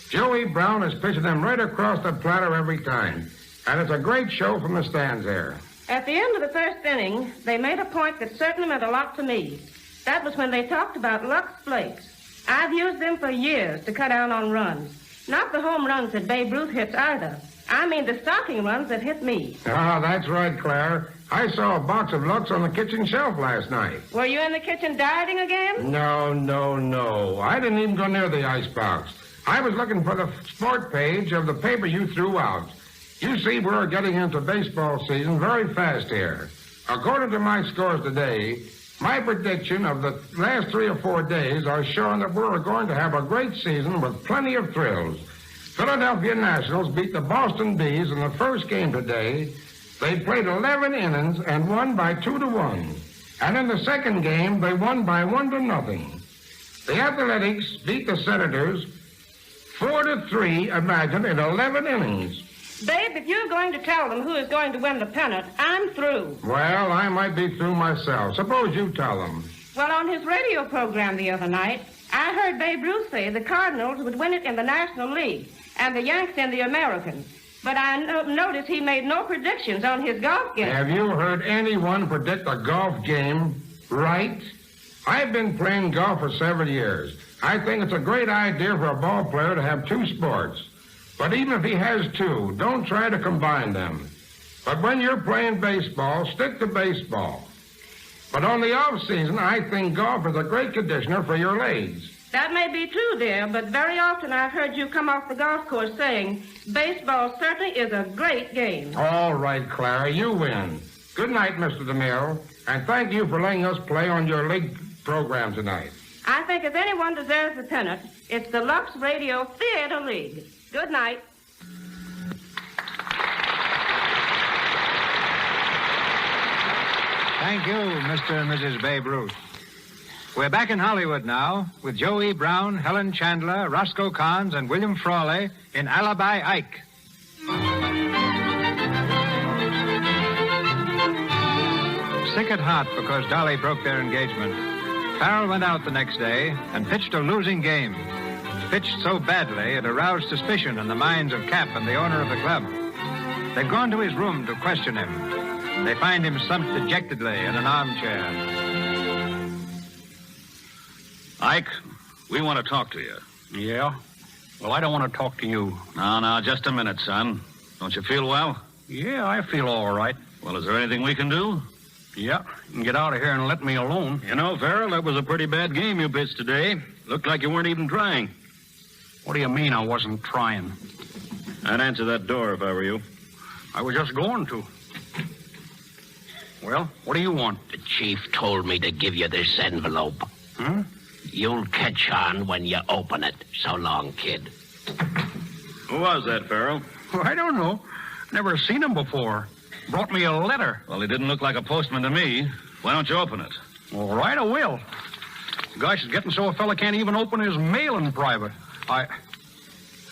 Joey Brown is pitching them right across the platter every time. And it's a great show from the stands there. At the end of the first inning, they made a point that certainly meant a lot to me. That was when they talked about Lux Flakes. I've used them for years to cut down on runs. Not the home runs that Babe Ruth hits either. I mean the stocking runs that hit me. Ah, that's right, Claire. I saw a box of Lux on the kitchen shelf last night. Were you in the kitchen dieting again? No. I didn't even go near the icebox. I was looking for the sport page of the paper you threw out. You see, we're getting into baseball season very fast here. According to my scores today, my prediction of the last 3 or 4 days are showing that we're going to have a great season with plenty of thrills. Philadelphia Nationals beat the Boston Bees in the first game today. They played 11 innings and won by 2-1. And in the second game, they won by 1-0. The Athletics beat the Senators 4-3, imagine, in 11 innings. Babe, if you're going to tell them who is going to win the pennant, I'm through. Well, I might be through myself. Suppose you tell them. Well, on his radio program the other night, I heard Babe Ruth say the Cardinals would win it in the National League and the Yanks in the American. But I noticed he made no predictions on his golf game. Have you heard anyone predict a golf game right? I've been playing golf for several years. I think it's a great idea for a ball player to have two sports. But even if he has two, don't try to combine them. But when you're playing baseball, stick to baseball. But on the off season, I think golf is a great conditioner for your legs. That may be true, dear, but very often I've heard you come off the golf course saying, baseball certainly is a great game. All right, Clara, you win. Good night, Mr. DeMille, and thank you for letting us play on your league program tonight. I think if anyone deserves the pennant, it's the Lux Radio Theater League. Good night. Thank you, Mr. and Mrs. Babe Ruth. We're back in Hollywood now with Joe E. Brown, Helen Chandler, Roscoe Carnes, and William Frawley in Alibi Ike. Sick at heart because Dolly broke their engagement, Farrell went out the next day and pitched a losing game. Pitched so badly it aroused suspicion in the minds of Cap and the owner of the club. They've gone to his room to question him. They find him slumped dejectedly in an armchair. Ike, we want to talk to you. Yeah? Well, I don't want to talk to you. No, just a minute, son. Don't you feel well? Yeah, I feel all right. Well, is there anything we can do? Yeah, you can get out of here and let me alone. You know, Farrell, that was a pretty bad game you pitched today. Looked like you weren't even trying. What do you mean I wasn't trying? I'd answer that door if I were you. I was just going to. Well, what do you want? The chief told me to give you this envelope. Hmm? You'll catch on when you open it. So long, kid. Who was that, Farrell? Well, I don't know. Never seen him before. Brought me a letter. Well, he didn't look like a postman to me. Why don't you open it? All right, I will. Gosh, it's getting so a fella can't even open his mail in private.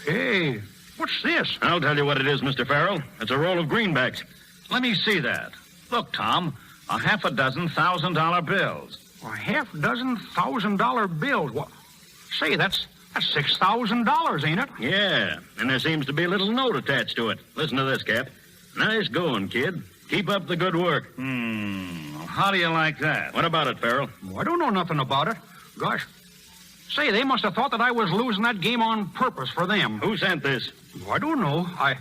Hey, what's this? I'll tell you what it is, Mr. Farrell. It's a roll of greenbacks. Let me see that. Look, Tom, a half a dozen $1,000 bills. A half dozen $1,000 bills? What? Say, that's $6,000, ain't it? Yeah, and there seems to be a little note attached to it. Listen to this, Cap. Nice going, kid. Keep up the good work. How do you like that? What about it, Farrell? I don't know nothing about it. Gosh. Say, they must have thought that I was losing that game on purpose for them. Who sent this? I don't know. I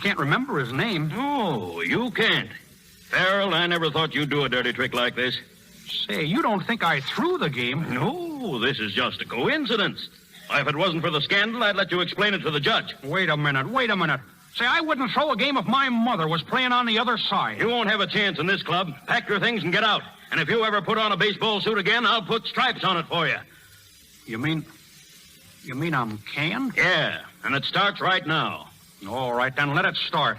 can't remember his name. Oh, you can't. Farrell, I never thought you'd do a dirty trick like this. Say, you don't think I threw the game? No, this is just a coincidence. If it wasn't for the scandal, I'd let you explain it to the judge. Wait a minute. Say, I wouldn't throw a game if my mother was playing on the other side. You won't have a chance in this club. Pack your things and get out. And if you ever put on a baseball suit again, I'll put stripes on it for you. You mean I'm canned? Yeah, and it starts right now. All right, then let it start.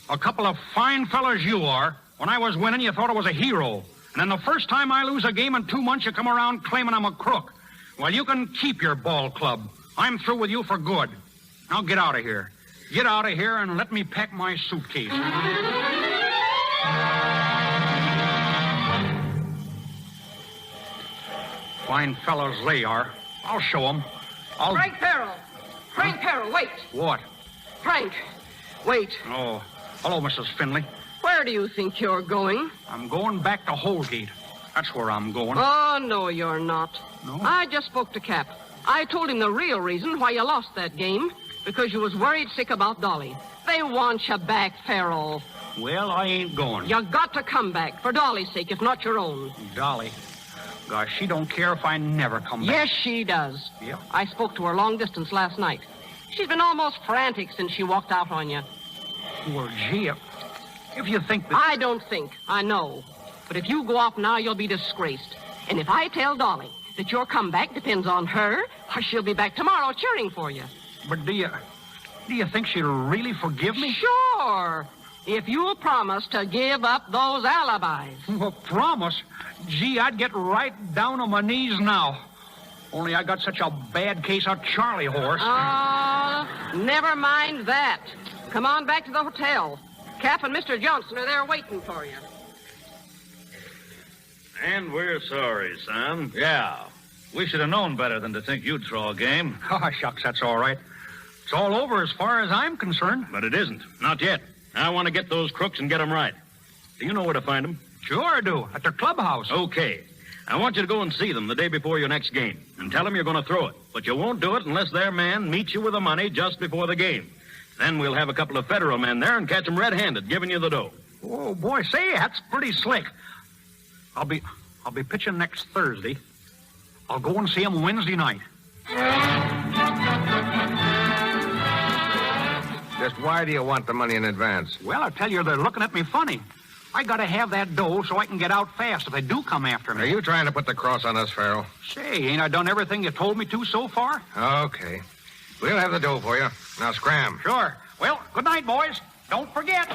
A couple of fine fellas you are. When I was winning, you thought I was a hero. And then the first time I lose a game in 2 months, you come around claiming I'm a crook. Well, you can keep your ball club. I'm through with you for good. Now get out of here. Get out of here and let me pack my suitcase. Fine fellows they are. I'll show them. Frank Farrell, wait. What? Frank, wait. Oh, hello, Mrs. Finley. Where do you think you're going? I'm going back to Holgate. That's where I'm going. Oh, no, you're not. No? I just spoke to Cap. I told him the real reason why you lost that game. Because you was worried sick about Dolly. They want you back, Farrell. Well, I ain't going. You got to come back, for Dolly's sake, if not your own. Dolly? Gosh, she don't care if I never come back. Yes, she does. Yeah? I spoke to her long distance last night. She's been almost frantic since she walked out on you. Well, gee, if you think that... I don't think. I know. But if you go off now, you'll be disgraced. And if I tell Dolly that your comeback depends on her, she'll be back tomorrow cheering for you. But do you think she'll really forgive me? Sure. If you'll promise to give up those alibis. Well, promise? Gee, I'd get right down on my knees now. Only I got such a bad case of Charlie horse. Never mind that. Come on back to the hotel. Cap and Mr. Johnson are there waiting for you. And we're sorry, son. Yeah. We should have known better than to think you'd throw a game. Oh, shucks, that's all right. It's all over as far as I'm concerned. But it isn't. Not yet. I want to get those crooks and get them right. Do you know where to find them? Sure I do. At their clubhouse. Okay. I want you to go and see them the day before your next game and tell them you're going to throw it. But you won't do it unless their man meets you with the money just before the game. Then we'll have a couple of federal men there and catch them red-handed, giving you the dough. Oh, boy, say, that's pretty slick. I'll be pitching next Thursday. I'll go and see them Wednesday night. Just why do you want the money in advance? Well, I tell you, they're looking at me funny. I gotta have that dough so I can get out fast if they do come after me. Are you trying to put the cross on us, Farrell? Say, ain't I done everything you told me to so far? Okay. We'll have the dough for you. Now scram. Sure. Well, good night, boys. Don't forget.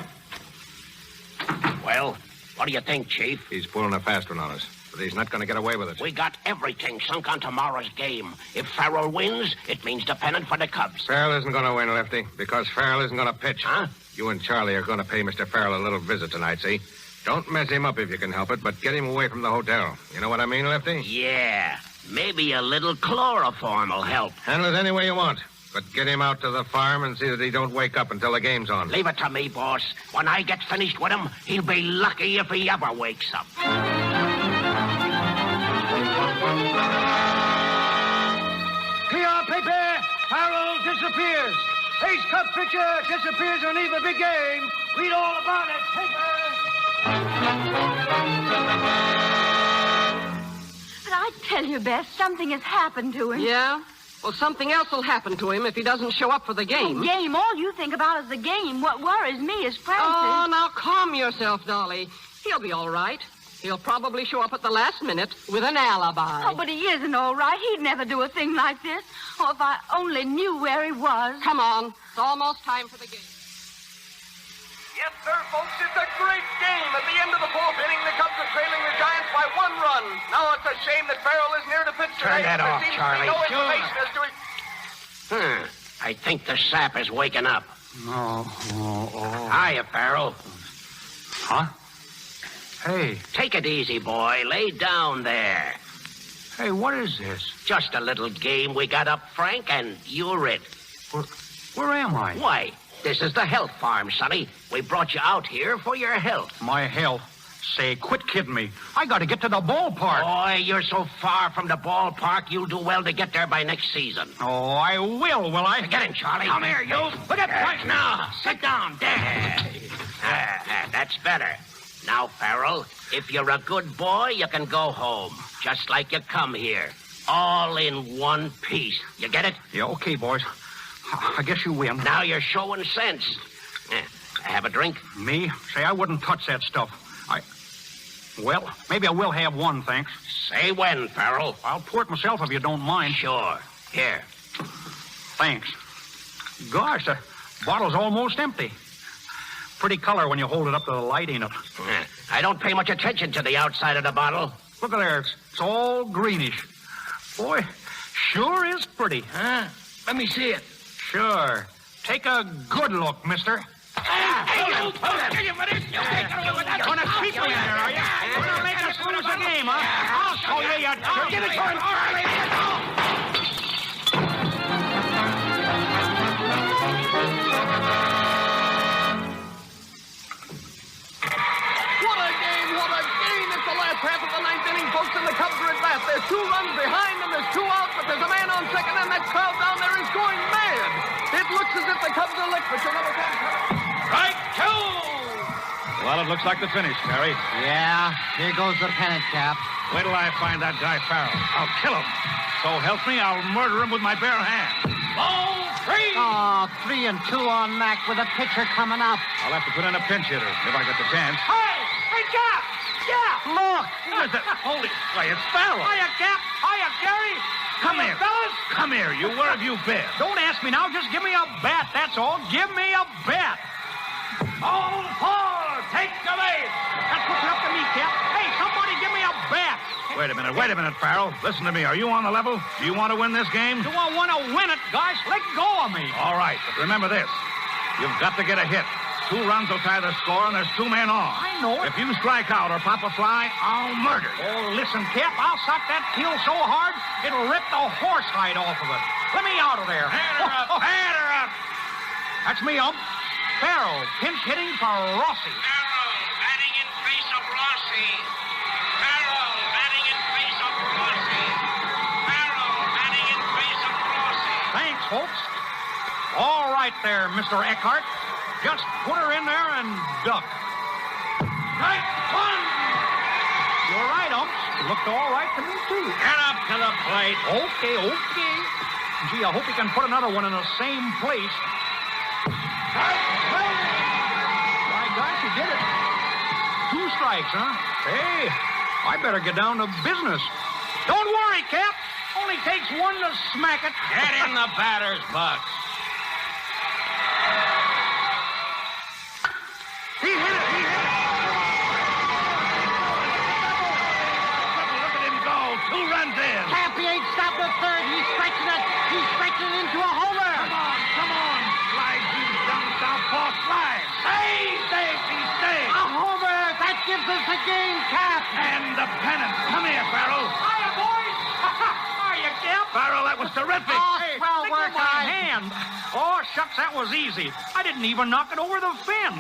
Well, what do you think, Chief? He's pulling a fast one on us, but he's not going to get away with it. We got everything sunk on tomorrow's game. If Farrell wins, it means the pennant for the Cubs. Farrell isn't going to win, Lefty, because Farrell isn't going to pitch. Huh? You and Charlie are going to pay Mr. Farrell a little visit tonight, see? Don't mess him up if you can help it, but get him away from the hotel. You know what I mean, Lefty? Yeah. Maybe a little chloroform will help. Handle it any way you want, but get him out to the farm and see that he don't wake up until the game's on. Leave it to me, boss. When I get finished with him, he'll be lucky if he ever wakes up. PR paper, Farrell disappears. Ace Cup pitcher disappears on either big game. Read all about it, paper. But I tell you, Bess, something has happened to him. Yeah? Well, something else will happen to him if he doesn't show up for the game. The game? All you think about is the game. What worries me is Francis. Oh, now calm yourself, Dolly. He'll be all right. He'll probably show up at the last minute with an alibi. Oh, but he isn't all right. He'd never do a thing like this. Oh, if I only knew where he was. Come on. It's almost time for the game. Yes, sir, folks, it's a great game. At the end of the fourth inning, the Cubs are trailing the Giants by 1 run. Now it's a shame that Farrell isn't here to pitch tonight. Turn that off, There seems Charlie. to be no information as to his... I think the sap is waking up. Oh. Hiya, Farrell. Huh? Hey. Take it easy, boy. Lay down there. Hey, what is this? Just a little game we got up, Frank, and you're it. Where am I? Why, this is the health farm, Sonny. We brought you out here for your health. My health? Say, quit kidding me. I got to get to the ballpark. Boy, you're so far from the ballpark, you'll do well to get there by next season. Oh, I will I? Get in, Charlie. Come here, you. Look at right now. Sit down. There. That's better. Now, Farrell, if you're a good boy, you can go home, just like you come here. All in one piece. You get it? Yeah, okay, boys. I guess you win. Now you're showing sense. Have a drink? Me? Say, I wouldn't touch that stuff. Well, maybe I will have one, thanks. Say when, Farrell. I'll pour it myself if you don't mind. Sure. Here. Thanks. Gosh, the bottle's almost empty. Pretty color when you hold it up to the light, ain't it? I don't pay much attention to the outside of the bottle. Look at there. It's all greenish. Boy, sure is pretty. Huh? Let me see it. Sure. Take a good look, mister. Hey, you! You want to keep me in there, are you? You're going to make us lose the game, huh? I'll show you, you... Give it to him. All right, What a game, what a game. It's the last half of the ninth inning, folks, and the Cubs are at bat. There's 2 runs behind and there's 2 out, but there's a man on second, and that crowd down there is going mad. It looks as if the Cubs are licked, but you never can tell. Strike 2! Well, it looks like the finish, Terry. Yeah, here goes the pennant, Cap. Wait till I find that guy Farrell. I'll kill him. So help me, I'll murder him with my bare hands. Ball 3! Oh, 3 and 2 on Mac with a pitcher coming up. I'll have to put in a pinch hitter if I get the chance. Hey, Cap! Yeah! Look! Holy... Why, it's Farrell. Hiya, Cap! Hiya, Gary! Come here. Fellas! Come here, you. Where have you been? Don't ask me now. Just give me a bat, that's all. Give me a bat. Ball 4! Take the lead! That's what's up to me, Cap. Hey, somebody give me a bat. Wait a minute, Farrell. Listen to me. Are you on the level? Do you want to win this game? Do I want to win it, guys? Let go of me. All right, but remember this. You've got to get a hit. 2 runs will tie the score, and there's 2 men on. I know it. If you strike out or pop a fly, I'll murder you. Oh, listen, Cap, I'll sock that kill so hard, it'll rip the horsehide off of it. Let me out of there. Hand her up, hand her up. That's me, Ump. Farrell, pinch hitting for Rossi. Farrell, batting in face of Rossi. Farrell, batting in face of Rossi. Farrell, batting in face of Rossi. Thanks, folks. All right there, Mr. Eckhart. Just put her in there and duck. Right, one. You're right, Umps. Looked all right to me, too. Get up to the plate. Okay. Gee, I hope he can put another one in the same place. My gosh, he did it. 2 strikes, huh? Hey, I better get down to business. Don't worry, Cap. Only takes one to smack it. Get in the batter's box. He hit it. Look at him go. 2 runs in. Cap, he ain't stopped at third. He's stretching it. He's stretching it into a homer. Come on. Slide you down southpaw slide. Safe. He's safe. A homer. That gives us a game, Cap. And the pennant. Come here, Farrell. Hiya, boys. Hiya, Cap. Farrell, that was terrific. Oh, Hey, swell stick work, with my guys. hand. Oh, shucks, that was easy. I didn't even knock it over the fence.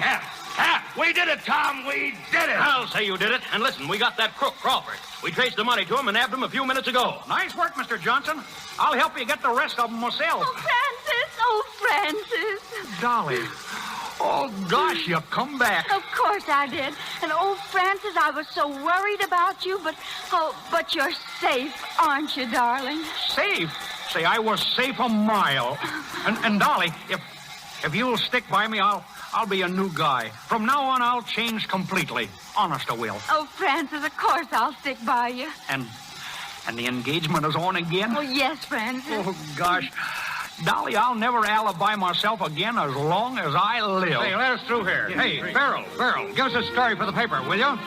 Cap, we did it, Tom. We did it. I'll say you did it. And listen, we got that crook, Crawford. We traced the money to him and nabbed him a few minutes ago. Nice work, Mr. Johnson. I'll help you get the rest of them myself. Oh, Francis. Dolly. Oh, gosh, you come back. Of course I did. And oh, Francis, I was so worried about you, but you're safe, aren't you, darling? Safe? Say, I was safe a mile. And Dolly, if you'll stick by me, I'll be a new guy. From now on, I'll change completely. Honest, I will. Oh, Francis, of course I'll stick by you. And the engagement is on again? Oh, yes, Francis. Oh, gosh. Dolly, I'll never alibi myself again as long as I live. Hey, let us through here. Hey, Farrell, give us a story for the paper, will you?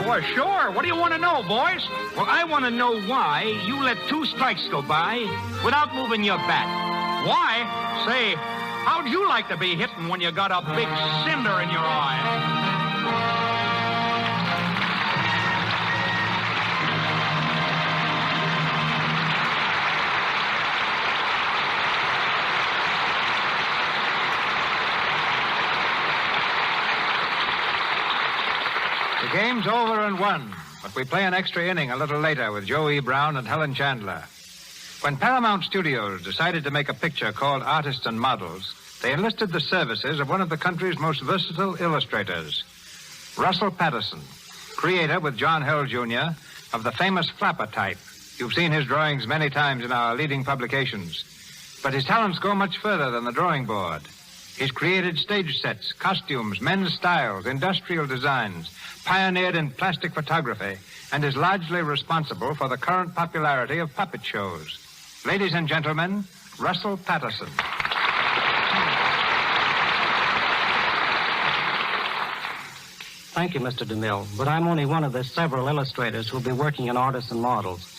Boy, sure. What do you want to know, boys? Well, I want to know why you let 2 strikes go by without moving your bat. Why? Say, how'd you like to be hitting when you got a big cinder in your eye? The game's over and won, but we play an extra inning a little later with Joe E. Brown and Helen Chandler. When Paramount Studios decided to make a picture called Artists and Models, they enlisted the services of one of the country's most versatile illustrators, Russell Patterson, creator with John Hill, Jr., of the famous flapper type. You've seen his drawings many times in our leading publications. But his talents go much further than the drawing board. He's created stage sets, costumes, men's styles, industrial designs, pioneered in plastic photography, and is largely responsible for the current popularity of puppet shows. Ladies and gentlemen, Russell Patterson. Thank you, Mr. DeMille, but I'm only one of the several illustrators who'll be working in Artists and Models.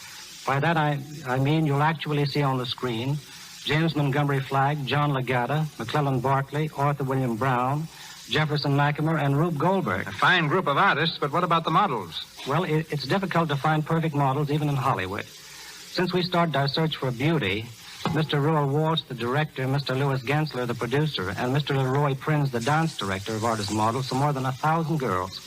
By that, I mean you'll actually see on the screen James Montgomery Flagg, John Legata, McClellan Barkley, Arthur William Brown, Jefferson Machimer, and Rube Goldberg. A fine group of artists, but what about the models? Well, it's difficult to find perfect models even in Hollywood. Since we started our search for beauty, Mr. Roel Walsh, the director, Mr. Louis Gensler, the producer, and Mr. Leroy Prinz, the dance director of Artists and Models, saw more than 1,000 girls.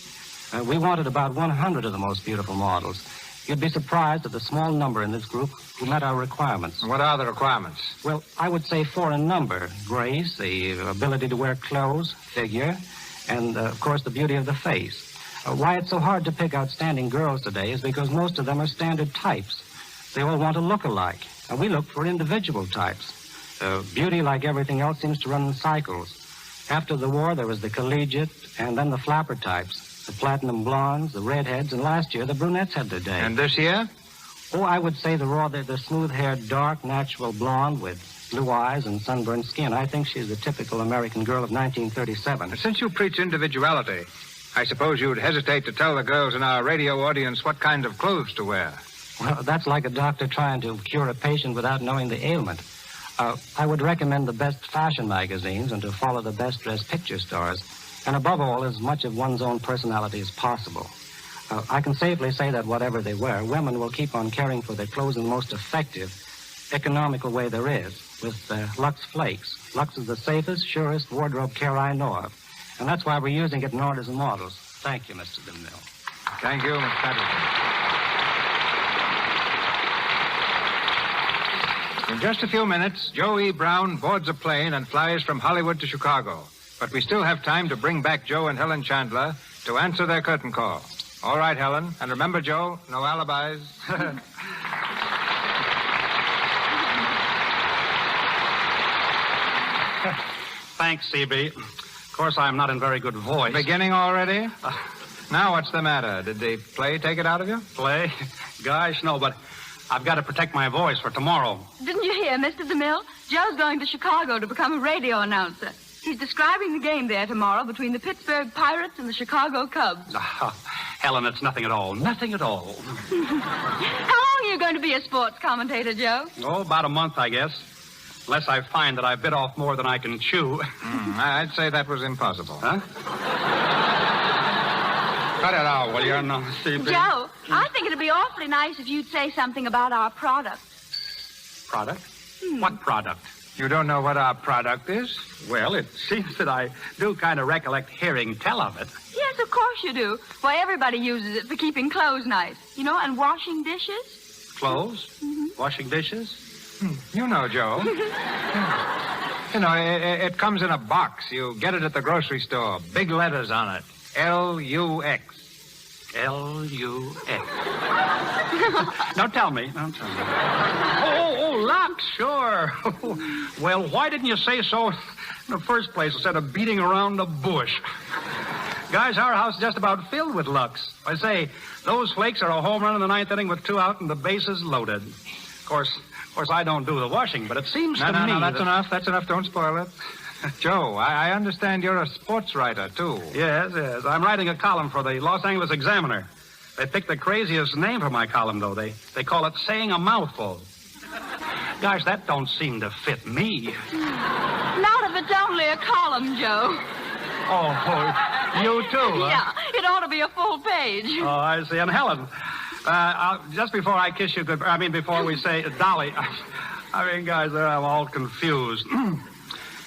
We wanted about 100 of the most beautiful models. You'd be surprised at the small number in this group who met our requirements. What are the requirements? Well, I would say 4 in number. Grace, the ability to wear clothes, figure, and, of course, the beauty of the face. Why it's so hard to pick outstanding girls today is because most of them are standard types. They all want to look alike, and we look for individual types. Beauty, like everything else, seems to run in cycles. After the war, there was the collegiate, and then the flapper types. The platinum blondes, the redheads, and last year the brunettes had their day. And this year? Oh, I would say the smooth-haired, dark, natural blonde with blue eyes and sunburned skin. I think she's the typical American girl of 1937. Since you preach individuality, I suppose you'd hesitate to tell the girls in our radio audience what kind of clothes to wear. Well, that's like a doctor trying to cure a patient without knowing the ailment. I would recommend the best fashion magazines and to follow the best-dressed picture stars. and above all, as much of one's own personality as possible. I can safely say that whatever they wear, women will keep on caring for their clothes in the most effective, economical way there is, with Lux Flakes. Lux is the safest, surest wardrobe care I know of, and that's why we're using it in orders and models. Thank you, Mr. DeMille. Thank you, Miss Patterson. In just a few minutes, Joe E. Brown boards a plane and flies from Hollywood to Chicago. But we still have time to bring back Joe and Helen Chandler to answer their curtain call. All right, Helen. And remember, Joe, no alibis. Thanks, CB. Of course, I'm not in very good voice. Beginning already? Now, what's the matter? Did the play take it out of you? Play? Gosh, no, but I've got to protect my voice for tomorrow. Didn't you hear, Mr. DeMille? Joe's going to Chicago to become a radio announcer. He's describing the game there tomorrow between the Pittsburgh Pirates and the Chicago Cubs. Helen, it's nothing at all. Nothing at all. How long are you going to be a sports commentator, Joe? Oh, about a month, I guess. Unless I find that I bit off more than I can chew. I'd say that was impossible. Huh? Cut it out, will you? No, CB. Joe, I think it'd be awfully nice if you'd say something about our product. Product? What product? You don't know what our product is? Well, it seems that I do kind of recollect hearing tell of it. Yes, of course you do. Why, everybody uses it for keeping clothes nice. You know, and washing dishes. Clothes? Washing dishes? You know, Joe. You know, it comes in a box. You get it at the grocery store. Big letters on it. L-U-X. L-U-X. Now tell me. Oh, Lux, sure. Well, why didn't you say so in the first place instead of beating around the bush? Guys, our house is just about filled with Lux. I say, those flakes are a home run in the ninth inning with 2 out and the bases loaded. Of course, I don't do the washing, but it seems to me... No, that's enough. That's enough. Don't spoil it. Joe, I understand you're a sports writer, too. Yes. I'm writing a column for the Los Angeles Examiner. They picked the craziest name for my column, though. They call it Saying a Mouthful. Gosh, that don't seem to fit me. Not if it's only a column, Joe. Oh, you too, huh? Yeah, it ought to be a full page. Oh, I see. And Helen, just before I kiss you before we say Dolly, guys, I'm all confused.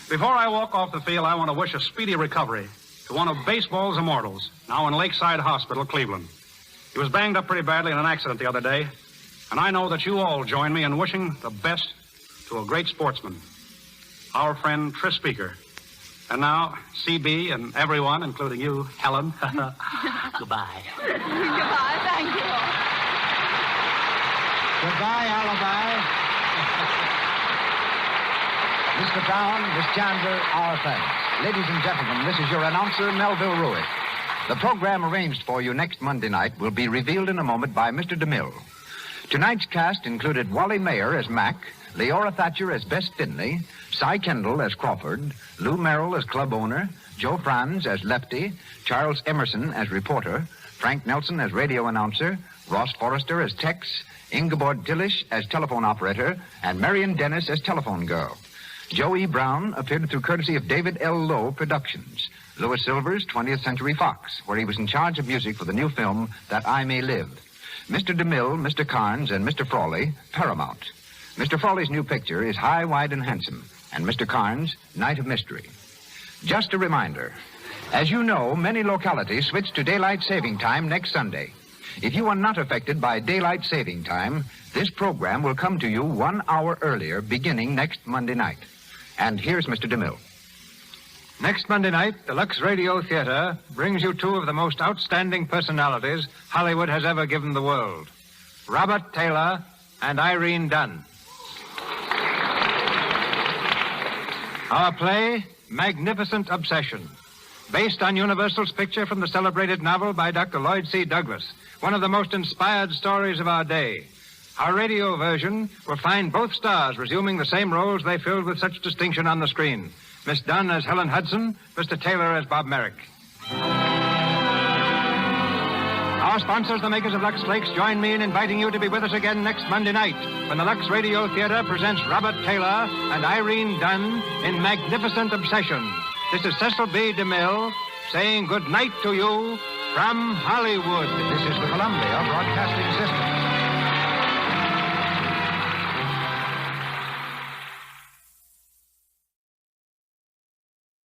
Before I walk off the field, I want to wish a speedy recovery to one of baseball's immortals, now in Lakeside Hospital, Cleveland. He was banged up pretty badly in an accident the other day, and I know that you all join me in wishing the best to a great sportsman, our friend Tris Speaker. And now, CB and everyone, including you, Helen, goodbye. Goodbye, thank you. Goodbye, Alibi. Mr. Brown, Miss Chandler, our thanks. Ladies and gentlemen, this is your announcer, Melville Ruick. The program arranged for you next Monday night will be revealed in a moment by Mr. DeMille. Tonight's cast included Wally Mayer as Mac, Leora Thatcher as Bess Finley, Cy Kendall as Crawford, Lou Merrill as club owner, Joe Franz as Lefty, Charles Emerson as reporter, Frank Nelson as radio announcer, Ross Forrester as Tex, Ingeborg Tillish as telephone operator, and Marion Dennis as telephone girl. Joe E. Brown appeared through courtesy of David L. Lowe Productions. Louis Silvers, 20th Century Fox, where he was in charge of music for the new film That I May Live. Mr. DeMille, Mr. Carnes, and Mr. Frawley, Paramount. Mr. Frawley's new picture is High, Wide, and Handsome, and Mr. Carnes, Night of Mystery. Just a reminder, as you know, many localities switch to daylight saving time next Sunday. If you are not affected by daylight saving time, this program will come to you 1 hour earlier, beginning next Monday night. And here's Mr. DeMille. Next Monday night, the Lux Radio Theater brings you 2 of the most outstanding personalities Hollywood has ever given the world, Robert Taylor and Irene Dunn. Our play, Magnificent Obsession, based on Universal's picture from the celebrated novel by Dr. Lloyd C. Douglas, one of the most inspired stories of our day. Our radio version will find both stars resuming the same roles they filled with such distinction on the screen. Miss Dunn as Helen Hudson, Mr. Taylor as Bob Merrick. Our sponsors, the makers of Lux Flakes, join me in inviting you to be with us again next Monday night when the Lux Radio Theater presents Robert Taylor and Irene Dunn in Magnificent Obsession. This is Cecil B. DeMille saying good night to you from Hollywood. This is the Columbia Broadcasting System.